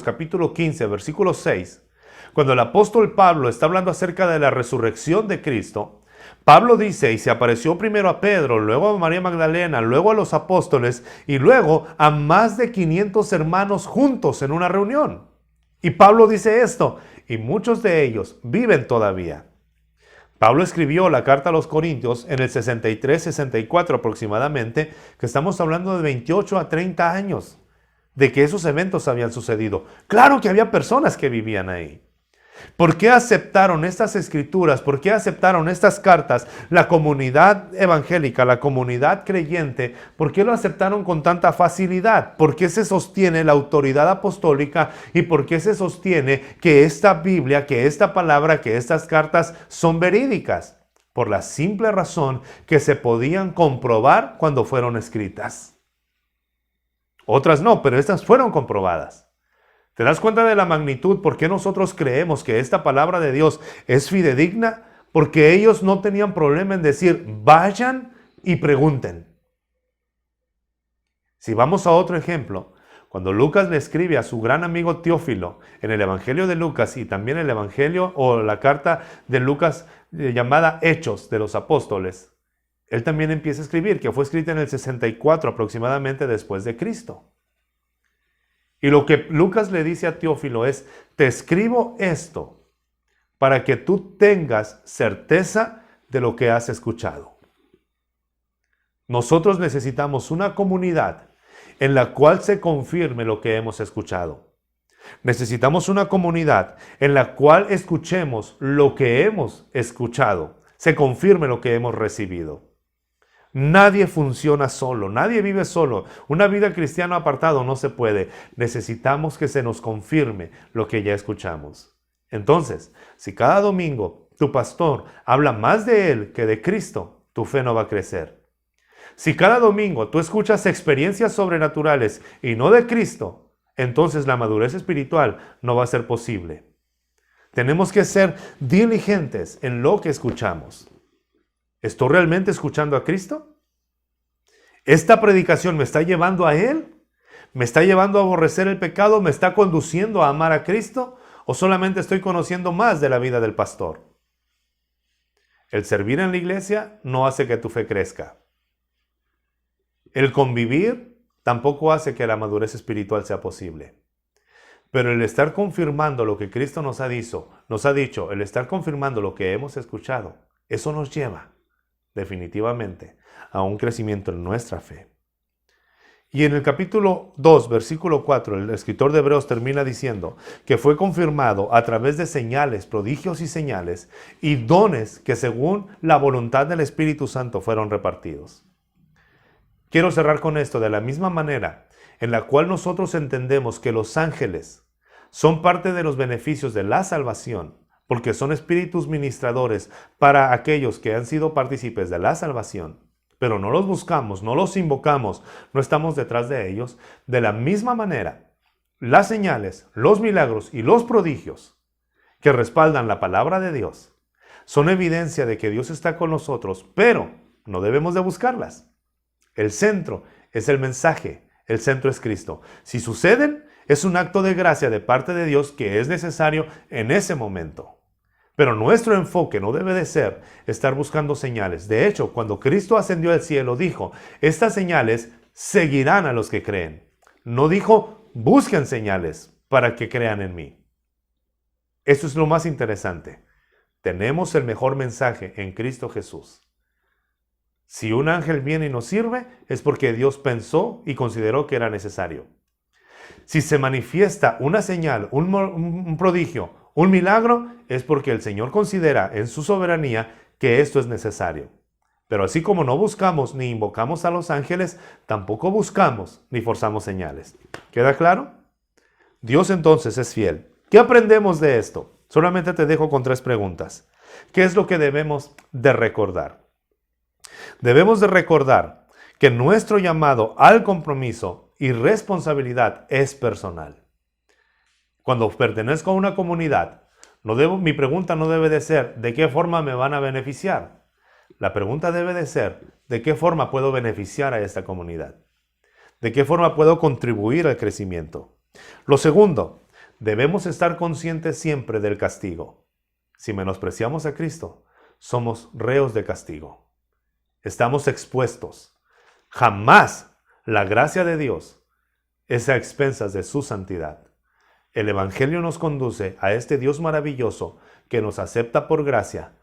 capítulo 15, versículo 6, cuando el apóstol Pablo está hablando acerca de la resurrección de Cristo, Pablo dice, y se apareció primero a Pedro, luego a María Magdalena, luego a los apóstoles y luego a más de 500 hermanos juntos en una reunión. Y Pablo dice esto, y muchos de ellos viven todavía. Pablo escribió la carta a los Corintios en el 63-64 aproximadamente, que estamos hablando de 28 a 30 años de que esos eventos habían sucedido. Claro que había personas que vivían ahí. ¿Por qué aceptaron estas escrituras? ¿Por qué aceptaron estas cartas? La comunidad evangélica, la comunidad creyente, ¿por qué lo aceptaron con tanta facilidad? ¿Por qué se sostiene la autoridad apostólica? ¿Y por qué se sostiene que esta Biblia, que esta palabra, que estas cartas son verídicas? Por la simple razón que se podían comprobar cuando fueron escritas. Otras no, pero estas fueron comprobadas. ¿Te das cuenta de la magnitud? ¿Por qué nosotros creemos que esta palabra de Dios es fidedigna? Porque ellos no tenían problema en decir, vayan y pregunten. Si vamos a otro ejemplo, Cuando Lucas le escribe a su gran amigo Teófilo en el Evangelio de Lucas y también el Evangelio o la carta de Lucas llamada Hechos de los Apóstoles, él también empieza a escribir, que fue escrita en el 64 aproximadamente después de Cristo. Y lo que Lucas le dice a Teófilo es, te escribo esto para que tú tengas certeza de lo que has escuchado. Nosotros necesitamos una comunidad en la cual se confirme lo que hemos escuchado. Necesitamos una comunidad en la cual escuchemos lo que hemos escuchado, se confirme lo que hemos recibido. Nadie funciona solo, nadie vive solo. Una vida cristiana apartado no se puede. Necesitamos que se nos confirme lo que ya escuchamos. Entonces, si cada domingo tu pastor habla más de él que de Cristo, tu fe no va a crecer. Si cada domingo tú escuchas experiencias sobrenaturales y no de Cristo, entonces la madurez espiritual no va a ser posible. Tenemos que ser diligentes en lo que escuchamos. ¿Estoy realmente escuchando a Cristo? ¿Esta predicación me está llevando a Él? ¿Me está llevando a aborrecer el pecado? ¿Me está conduciendo a amar a Cristo? ¿O solamente estoy conociendo más de la vida del pastor? El servir en la iglesia no hace que tu fe crezca. El convivir tampoco hace que la madurez espiritual sea posible. Pero el estar confirmando lo que Cristo nos ha dicho, el estar confirmando lo que hemos escuchado, eso nos lleva definitivamente a un crecimiento en nuestra fe. Y en el capítulo 2, versículo 4, el escritor de Hebreos termina diciendo que fue confirmado a través de señales, prodigios y señales y dones que según la voluntad del Espíritu Santo fueron repartidos. Quiero cerrar con esto, de la misma manera en la cual nosotros entendemos que los ángeles son parte de los beneficios de la salvación, porque son espíritus ministradores para aquellos que han sido partícipes de la salvación, pero no los buscamos, no los invocamos, no estamos detrás de ellos. De la misma manera, las señales, los milagros y los prodigios que respaldan la palabra de Dios son evidencia de que Dios está con nosotros, pero no debemos de buscarlas. El centro es el mensaje, el centro es Cristo. Si suceden, es un acto de gracia de parte de Dios que es necesario en ese momento. Pero nuestro enfoque no debe de ser estar buscando señales. De hecho, cuando Cristo ascendió al cielo, dijo, estas señales seguirán a los que creen. No dijo, busquen señales para que crean en mí. Esto es lo más interesante. Tenemos el mejor mensaje en Cristo Jesús. Si un ángel viene y nos sirve, es porque Dios pensó y consideró que era necesario. Si se manifiesta una señal, un prodigio, un milagro, es porque el Señor considera en su soberanía que esto es necesario. Pero así como no buscamos ni invocamos a los ángeles, tampoco buscamos ni forzamos señales. ¿Queda claro? Dios entonces es fiel. ¿Qué aprendemos de esto? Solamente te dejo con 3 preguntas. ¿Qué es lo que debemos de recordar? Debemos de recordar que nuestro llamado al compromiso y responsabilidad es personal. Cuando pertenezco a una comunidad, mi pregunta no debe de ser ¿de qué forma me van a beneficiar? La pregunta debe de ser ¿de qué forma puedo beneficiar a esta comunidad? ¿De qué forma puedo contribuir al crecimiento? Lo segundo, debemos estar conscientes siempre del castigo. Si menospreciamos a Cristo, somos reos de castigo. Estamos expuestos. Jamás la gracia de Dios es a expensas de su santidad. El Evangelio nos conduce a este Dios maravilloso que nos acepta por gracia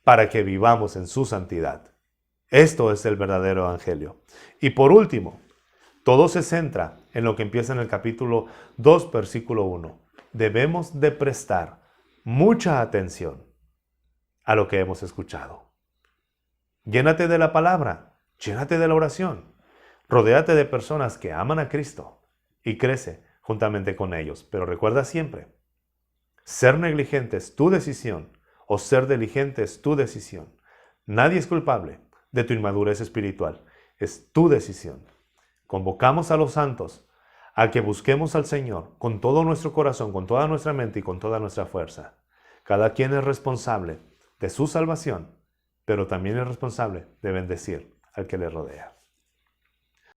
para que vivamos en su santidad. Esto es el verdadero Evangelio. Y por último, todo se centra en lo que empieza en el capítulo 2, versículo 1. Debemos de prestar mucha atención a lo que hemos escuchado. Llénate de la palabra, llénate de la oración, rodéate de personas que aman a Cristo y crece juntamente con ellos. Pero recuerda siempre, ser negligente es tu decisión o ser diligente es tu decisión. Nadie es culpable de tu inmadurez espiritual, es tu decisión. Convocamos a los santos a que busquemos al Señor con todo nuestro corazón, con toda nuestra mente y con toda nuestra fuerza. Cada quien es responsable de su salvación, pero también es responsable de bendecir al que le rodea.